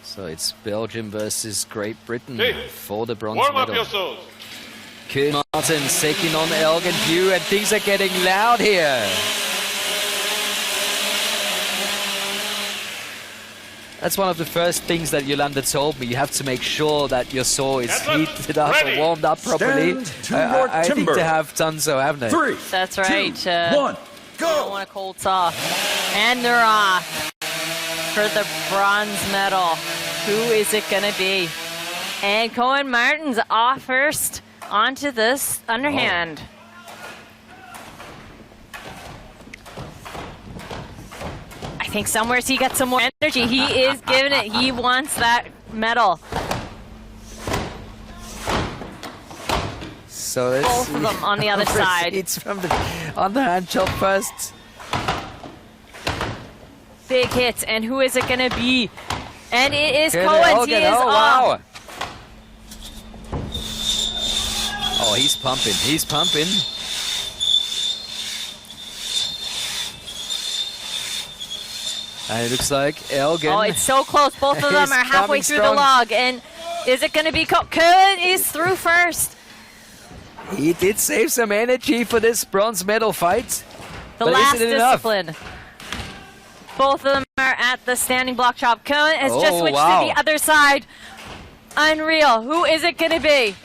So it's Belgium versus Great Britain Hey, for the bronze warm up medal. yourselves. Koen Martens taking on Elgin Pugh, and things are getting loud here. That's one of the first things that Yolanda told me. You have to make sure that your saw is heated up and warmed up properly. I think they have done so, haven't they? 3, That's right. 2, 1, go! You don't want a cold saw. And they're off for the bronze medal. Who is it going to be? And Koen Martens off first onto this underhand. I think somewhere he got some more energy. He is giving it. He wants that medal. So let's both of them on the other side. It's from the underhand chop first. Big hits, and who is it going to be? And it is Koen Koen's. He Elgin. is Oh, off. wow. Oh, he's pumping. He's pumping. And it looks like Elgin. Oh, it's so close. Both of them is are halfway coming through strong. the log. And is it going to be Koen is through first. He did save some energy for this bronze medal fight. The but last isn't it enough? discipline. Both of them are at the standing block chop. Koen has just Oh, switched wow. to the other side. Unreal. Who is it going to be?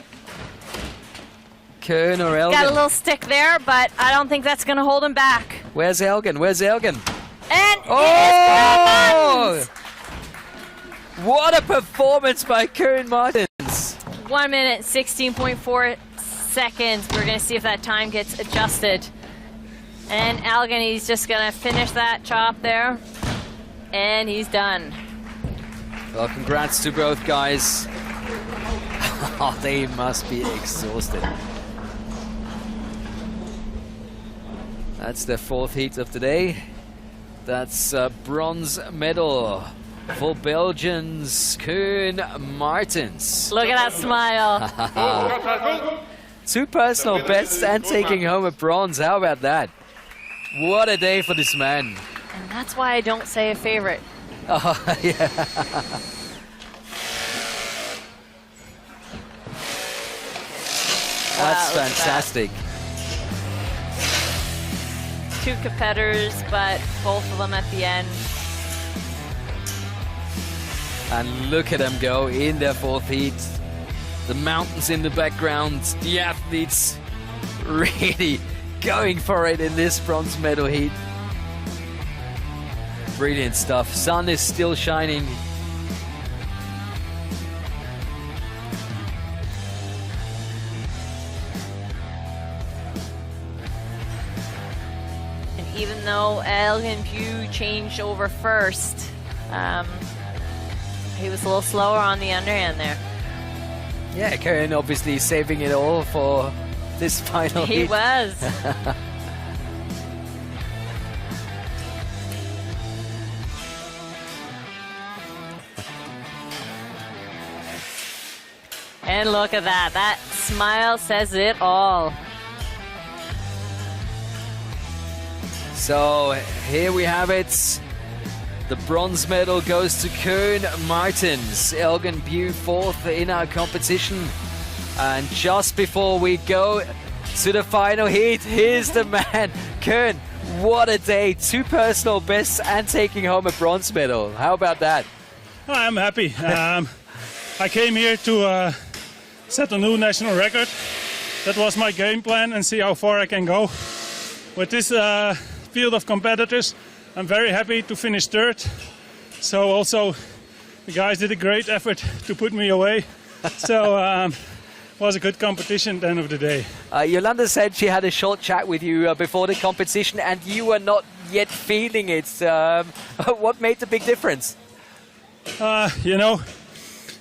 Koen or Elgin? Got a little stick there, but I don't think that's going to hold him back. Where's Elgin? Where's Elgin? And oh! What a performance by Koen Martins. 1 minute, 16.4 seconds. We're going to see if that time gets adjusted. And Elgin, he's just going to finish that chop there. And he's done. Well, congrats to both guys. Oh, they must be exhausted. That's the fourth heat of the day. That's a bronze medal for Belgians Koen Martins. Look at that smile. 2 personal bests and taking home a bronze. How about that? What a day for this man. And that's why I don't say a favorite. Oh, yeah. That's fantastic. 2 competitors, but both of them at the end. And look at them go in their fourth heat. The mountains in the background, the athletes really going for it in this bronze medal heat. Brilliant stuff. Sun is still shining. And even though Elgin Pugh changed over first, he was a little slower on the underhand there. Yeah, Koen obviously saving it all for this final He heat. was. And look at that. That smile says it all. So here we have it. The bronze medal goes to Koen Martins. Elgin Pugh fourth in our competition. And just before we go to the final heat, here's the man. Koen, what a day. 2 personal bests and taking home a bronze medal. How about that? I'm happy. I came here to set a new national record. That was my game plan and see how far I can go. With this field of competitors, I'm very happy to finish third. So also, the guys did a great effort to put me away. So it was a good competition at the end of the day. Yolanda said she had a short chat with you before the competition and you were not yet feeling it. What made the big difference? You know,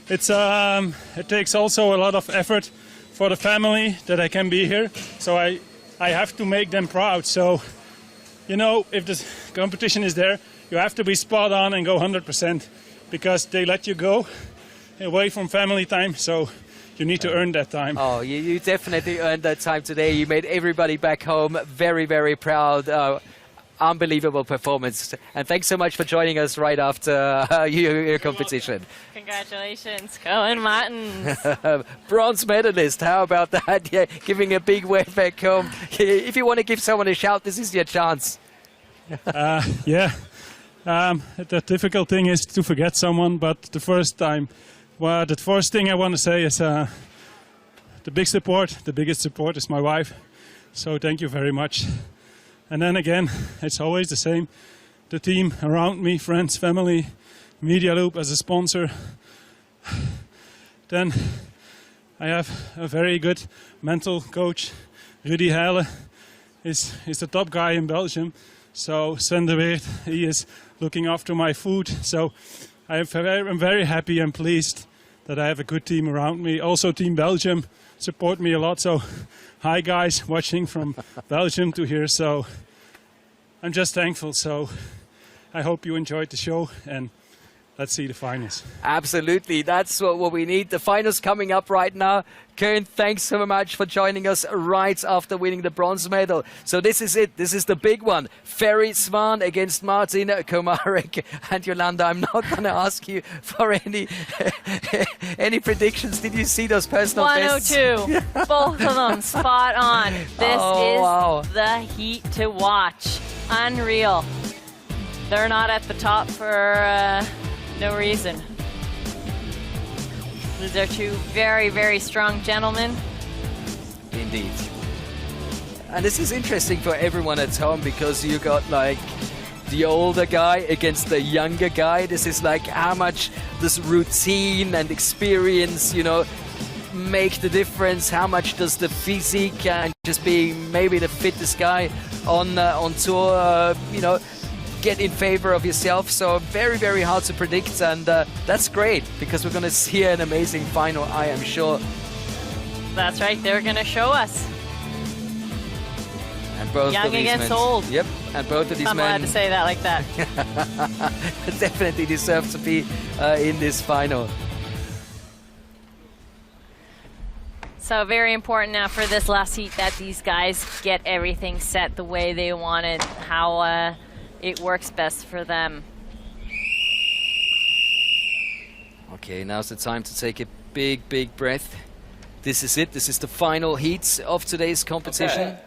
it takes also a lot of effort for the family that I can be here. So I have to make them proud. So, you know, if the competition is there, you have to be spot on and go 100% because they let you go away from family time. So you need to earn that time. Oh, you definitely earned that time today. You made everybody back home very, very proud. Unbelievable performance. And thanks so much for joining us right after your competition. Congratulations, Koen Martins. Bronze medalist, how about that? Yeah, giving a big wave back home. If you want to give someone a shout, this is your chance. Yeah, the difficult thing is to forget someone, but the first thing I want to say is the biggest support is my wife. So thank you very much. And then again, it's always the same. The team around me, friends, family, Media Loop as a sponsor. Then I have a very good mental coach. Rudy Heile is the top guy in Belgium. So Sven de Weert, he is looking after my food. So I'm very happy and pleased that I have a good team around me. Also Team Belgium support me a lot. So hi guys watching from Belgium to here. So I'm just thankful. So I hope you enjoyed the show and let's see the finals. Absolutely, that's what we need. The finals coming up right now. Koen, thanks so much for joining us right after winning the bronze medal. So this is it. This is the big one. Ferry Svan against Martin Komarek and Yolanda. I'm not going to ask you for any predictions. Did you see those personal bests? 102. Both of them spot on. This is the heat to watch. Unreal. They're not at the top for no reason. These are two very, very strong gentlemen. Indeed. And this is interesting for everyone at home because you got like the older guy against the younger guy. This is like how much does routine and experience, you know, make the difference? How much does the physique and just being maybe the fittest guy on tour, you know, get in favor of yourself? So very, very hard to predict, and that's great because we're going to see an amazing final, I am sure. That's right, they're going to show us. And both Young of these against men, old. Yep, and both of these I'm men allowed to say that like that. definitely deserve to be in this final. So very important now for this last heat that these guys get everything set the way they want it, how it works best for them. Okay, now's the time to take a big, big breath. This is it. This is the final heat of today's competition. Okay.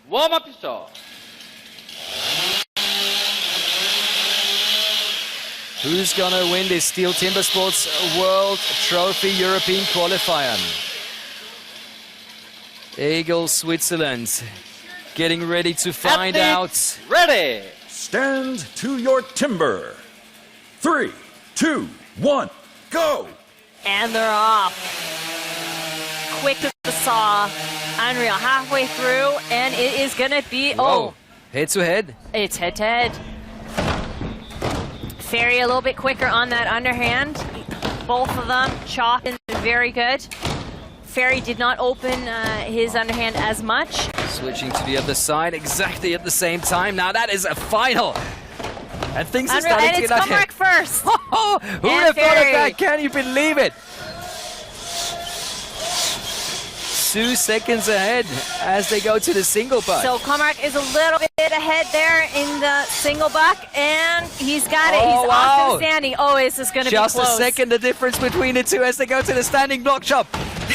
Warm up yourself. Who's gonna win this STIHL Timbersports World Trophy European Qualifier? Eagle, Switzerland, getting ready to find out. Ready. Stand to your timber. 3, 2, 1, go! And they're off. Quick as the saw. Unreal. Halfway through, and it is going to be... Whoa. Oh. Head to head. It's head to head. Ferry a little bit quicker on that underhand. Both of them chopping very good. Ferry did not open his underhand as much. Switching to the other side exactly at the same time. Now that is a final. And things are Unreal. starting And to it's get Comarec first. Oh, who would have thought of that? Can you believe it? 2 seconds ahead as they go to the single buck. So Comarec is a little bit ahead there in the single buck, and he's got it. He's off to the standing. Oh, this is going to be close. Just a second, the difference between the two as they go to the standing block chop.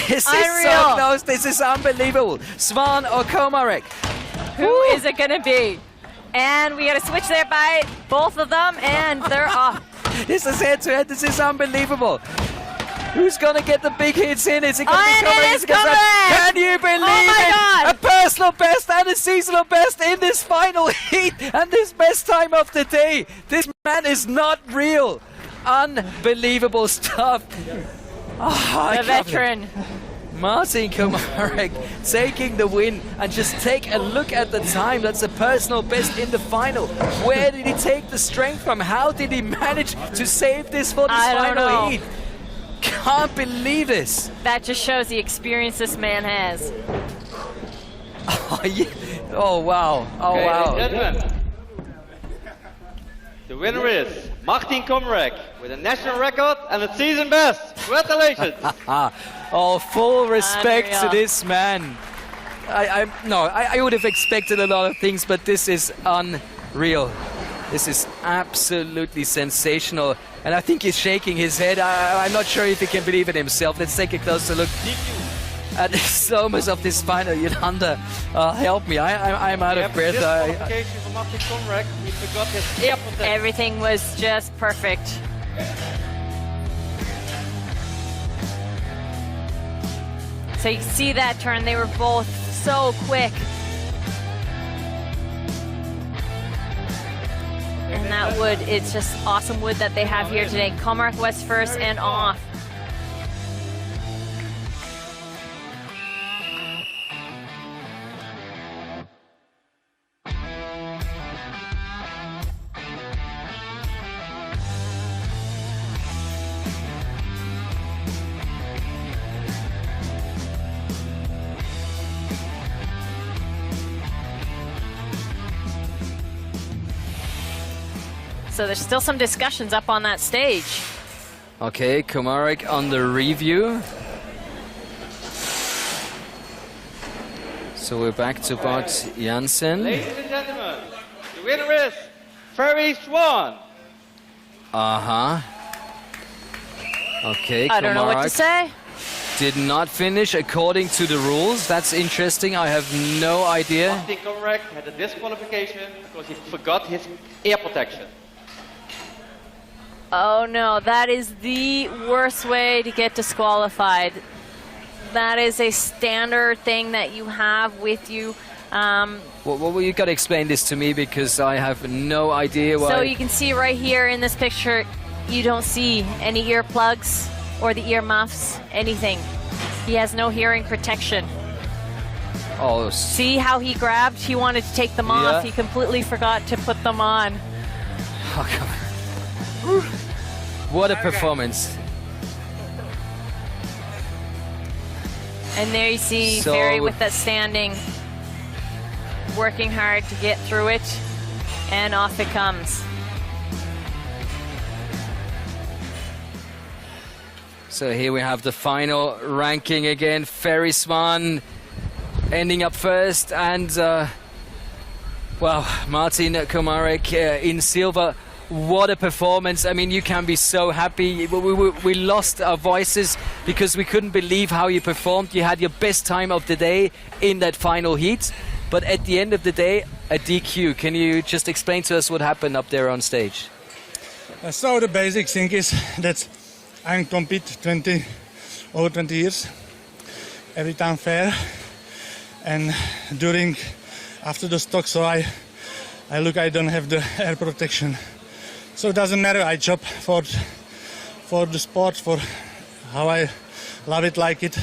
This is so close. This is unbelievable. Svan or Comarec? Who is it going to be? And we got to switch there by both of them, and they're off. This is head to head. This is unbelievable. Who's going to get the big hits in? Is it going to be Comarec? It is Comarec! Can you believe it? God. A personal best and a seasonal best in this final heat and this best time of the day. This man is not real. Unbelievable stuff. Oh, the veteran. Marcin Comarec taking the win, and just take a look at the time. That's a personal best in the final. Where did he take the strength from? How did he manage to save this for this final heat? Can't believe this. That just shows the experience this man has. Oh, yeah. Oh wow. Oh, okay, wow. Gentlemen, the winner is Marcin Comarec with a national record and a season best. Congratulations. Oh, full respect to this man. I would have expected a lot of things, but this is unreal. This is absolutely sensational. And I think he's shaking his head. I'm not sure if he can believe it himself. Let's take a closer look at the slow-mos of this final. Yolanda, help me. I'm out of breath. Everything was just perfect. So you see that turn. They were both so quick. And that wood, it's just awesome wood that they have here today. Comarec was first and off. So there's still some discussions up on that stage. Okay, Comarec on the review. So we're back to Bart Jansen. Ladies and gentlemen, the winner is Ferry Swan. Uh-huh. Okay, I don't know what to say. Did not finish according to the rules. That's interesting. I have no idea. Marcin Comarec had a disqualification because he forgot his ear protection. Oh no, that is the worst way to get disqualified. that is a standard thing that you have with you. Well, you got to explain this to me because I have no idea why. So you can see right here in this picture, you don't see any earplugs or the ear muffs, anything. He has no hearing protection. Oh. See how he grabbed? He wanted to take them off. He completely forgot to put them on. Oh, come on. What a performance. And there you see So- Ferry with that standing, working hard to get through it, and off it comes. So here we have the final ranking again. Ferry Swan ending up first, and well, Martin Komarek in silver. What a performance. I mean, you can be so happy. We lost our voices because we couldn't believe how you performed. You had your best time of the day in that final heat, but at the end of the day, a DQ. Can you just explain to us what happened up there on stage? So the basic thing is that I compete over 20 years, every time fair, and after the stock, so I don't have the air protection. So it doesn't matter, I chop for the sport, for how I love it, like it,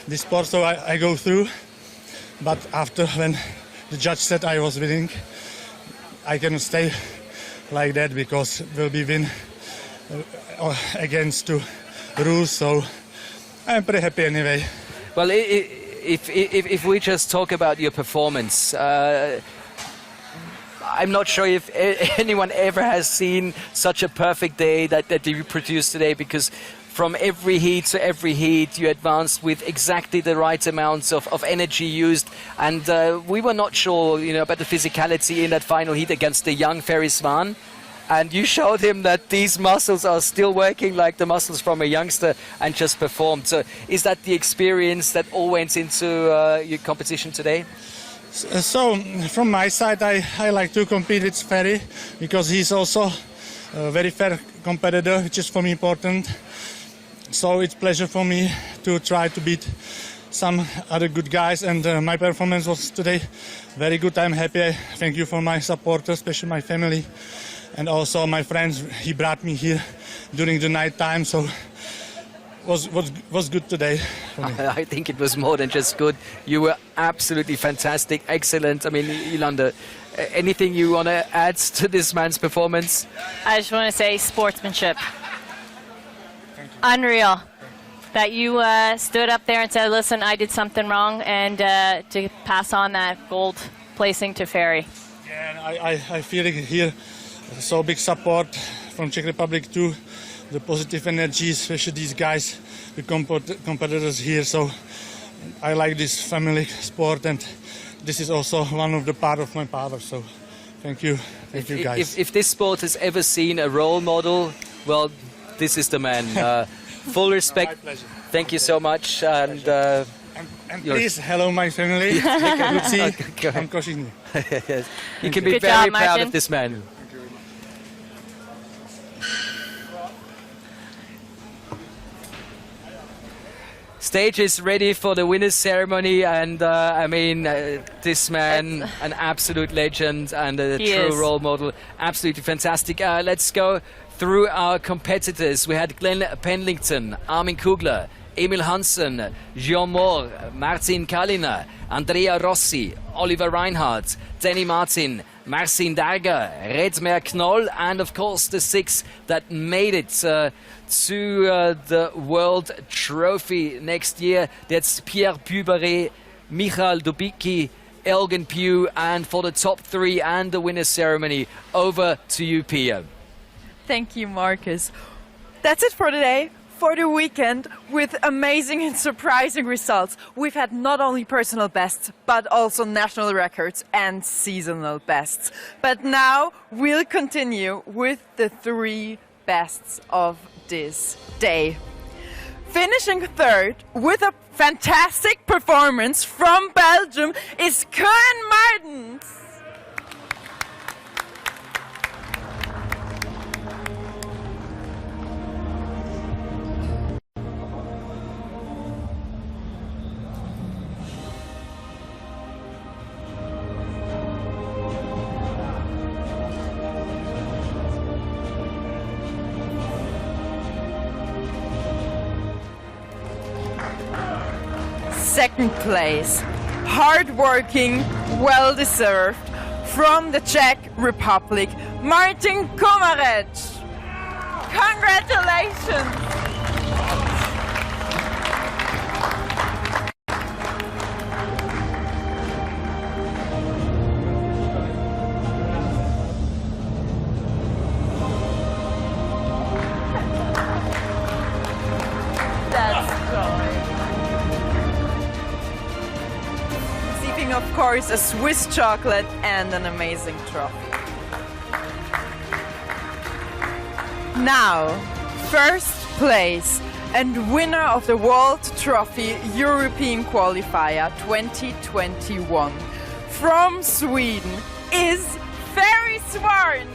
this sport, so I go through. But after, when the judge said I was winning, I cannot stay like that because will be win against the rules, so I'm pretty happy anyway. Well, if we just talk about your performance, I'm not sure if anyone ever has seen such a perfect day that you produced today, because from every heat to every heat you advanced with exactly the right amounts of energy used, and we were not sure, about the physicality in that final heat against the young Ferry Swan. And you showed him that these muscles are still working like the muscles from a youngster and just performed. So is that the experience that all went into your competition today? So from my side, I like to compete with Ferry because he's also a very fair competitor, which is for me important. So it's a pleasure for me to try to beat some other good guys, and my performance was today very good. I'm happy. Thank you for my supporters, especially my family. And also my friends, he brought me here during the night time, so was good today for me. I think it was more than just good. You were absolutely fantastic, excellent. I mean, Yolanda, anything you want to add to this man's performance? I just want to say sportsmanship. Unreal. That you stood up there and said, listen, I did something wrong, and to pass on that gold placing to Ferry. Yeah, I feel it here. So big support from Czech Republic too, the positive energy, especially these guys, the competitors here. So I like this family sport, and this is also one of the part of my power. So thank you guys. If this sport has ever seen a role model, well, this is the man. Full respect. My pleasure. Thank you so much. And please, hello my family. Good see. I'm Koshini. Yes. You can be Good very job, proud Marcin. of this man. Stage is ready for the winners ceremony, and I mean, this man, an absolute legend and a true role model, absolutely fantastic. Let's go through our competitors. We had Glenn Pendlington, Armin Kugler, Emil Hansen, Jean Moore, Martin Kalina, Andrea Rossi, Oliver Reinhardt, Danny Martin, Marcin Darga, Redmer Knoll, and of course the six that made it to the World Trophy next year. That's Pierre Puberet, Michał Dubicki, Elgin Pugh, and for the top three and the winner's ceremony, over to you, Pia. Thank you, Marcus. That's it for today. For the weekend, with amazing and surprising results. We've had not only personal bests, but also national records and seasonal bests. But now we'll continue with the three bests of this day. Finishing third with a fantastic performance from Belgium is Koen Martens. second place, hard-working, well-deserved, from the Czech Republic, Martin Komarec. Congratulations! Of course, a Swiss chocolate and an amazing trophy. Now, first place and winner of the World Trophy European Qualifier 2021 from Sweden is Ferry Swarn.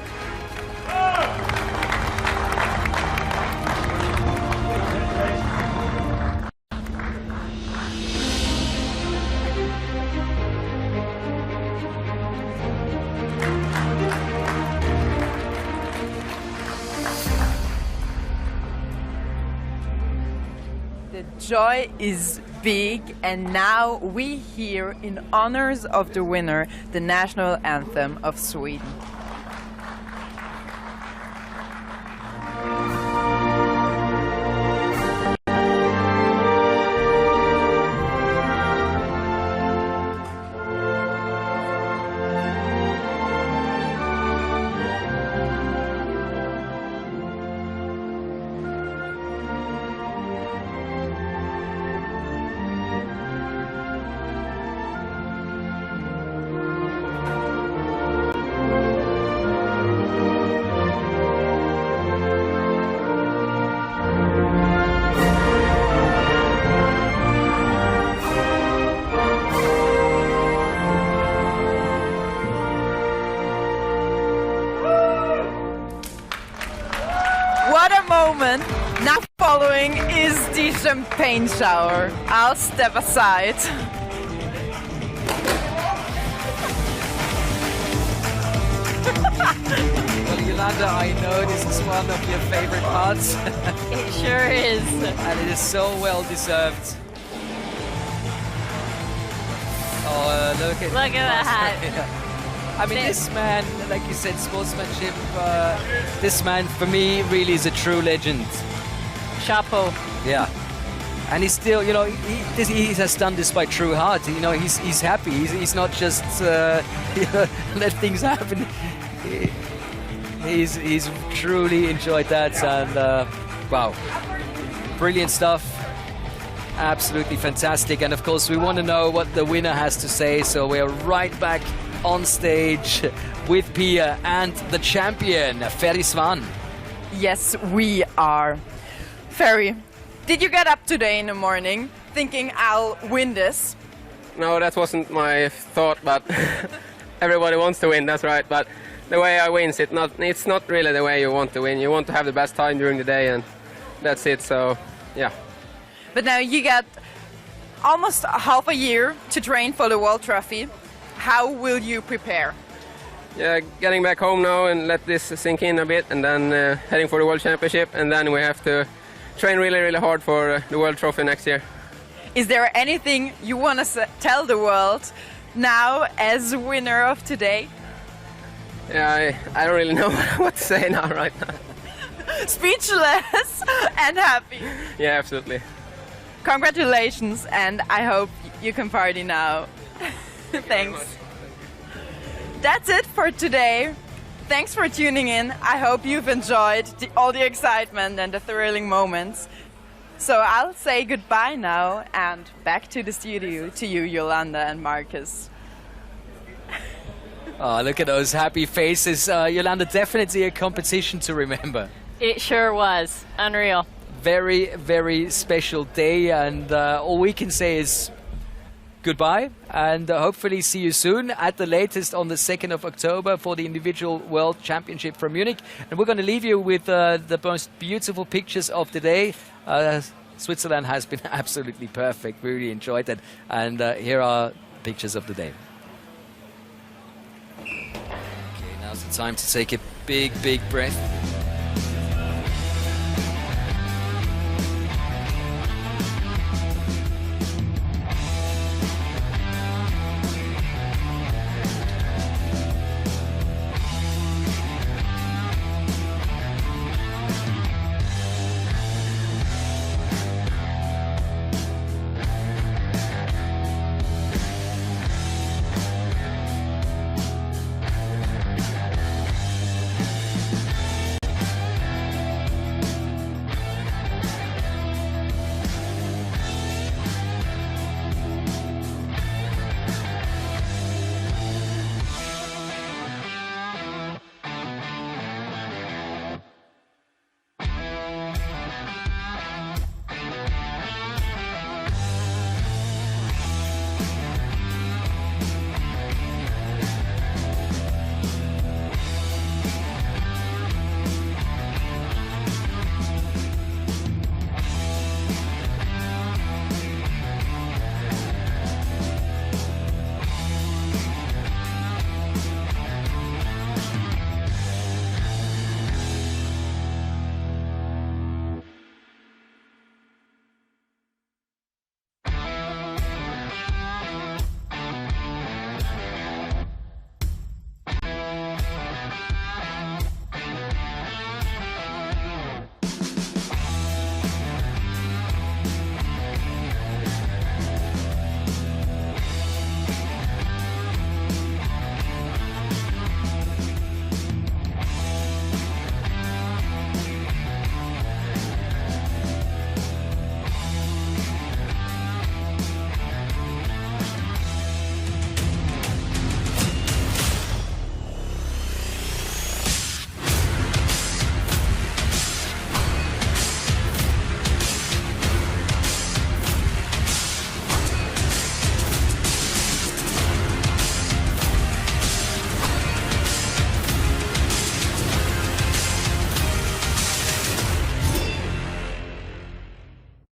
The joy is big, and now we hear, in honors of the winner, the national anthem of Sweden. Moment. Now following is the champagne shower. I'll step aside. Well, Yolanda, I know this is one of your favorite parts. It sure is. And it is so well deserved. Oh, look at that. I mean, this man, like you said, sportsmanship, this man, for me, really is a true legend. Chapeau. Yeah. And he's still, you know, he has done this by true heart. You know, he's happy. He's not just, you know, let things happen. He's truly enjoyed that. And, wow, brilliant stuff. Absolutely fantastic. And, of course, we want to know what the winner has to say. So we're right back on stage with Pia and the champion, Ferry Swarn. Yes, we are. Ferry, did you get up today in the morning thinking I'll win this? No, that wasn't my thought, but everybody wants to win, that's right. But the way I win, it's not really the way you want to win. You want to have the best time during the day, and that's it, so yeah. But now you got almost half a year to train for the World Trophy. How will you prepare? Yeah, getting back home now and let this sink in a bit, and then heading for the World Championship, and then we have to train really, really hard for the World Trophy next year. Is there anything you want to tell the world now as winner of today? Yeah, I don't really know what to say now, right now. Speechless and happy. Yeah, absolutely. Congratulations, and I hope you can party now. Thanks. That's it for today. Thanks for tuning in. I hope you've enjoyed all the excitement and the thrilling moments. So I'll say goodbye now and back to the studio to you, Yolanda and Marcus. Oh, look at those happy faces. Yolanda, definitely a competition to remember. It sure was. Unreal. Very, very special day, and all we can say is goodbye, and hopefully see you soon, at the latest on the 2nd of October for the individual World Championship from Munich. And we're going to leave you with the most beautiful pictures of the day. Switzerland has been absolutely perfect. We really enjoyed that. And here are pictures of the day. Okay, now's the time to take a big, big breath.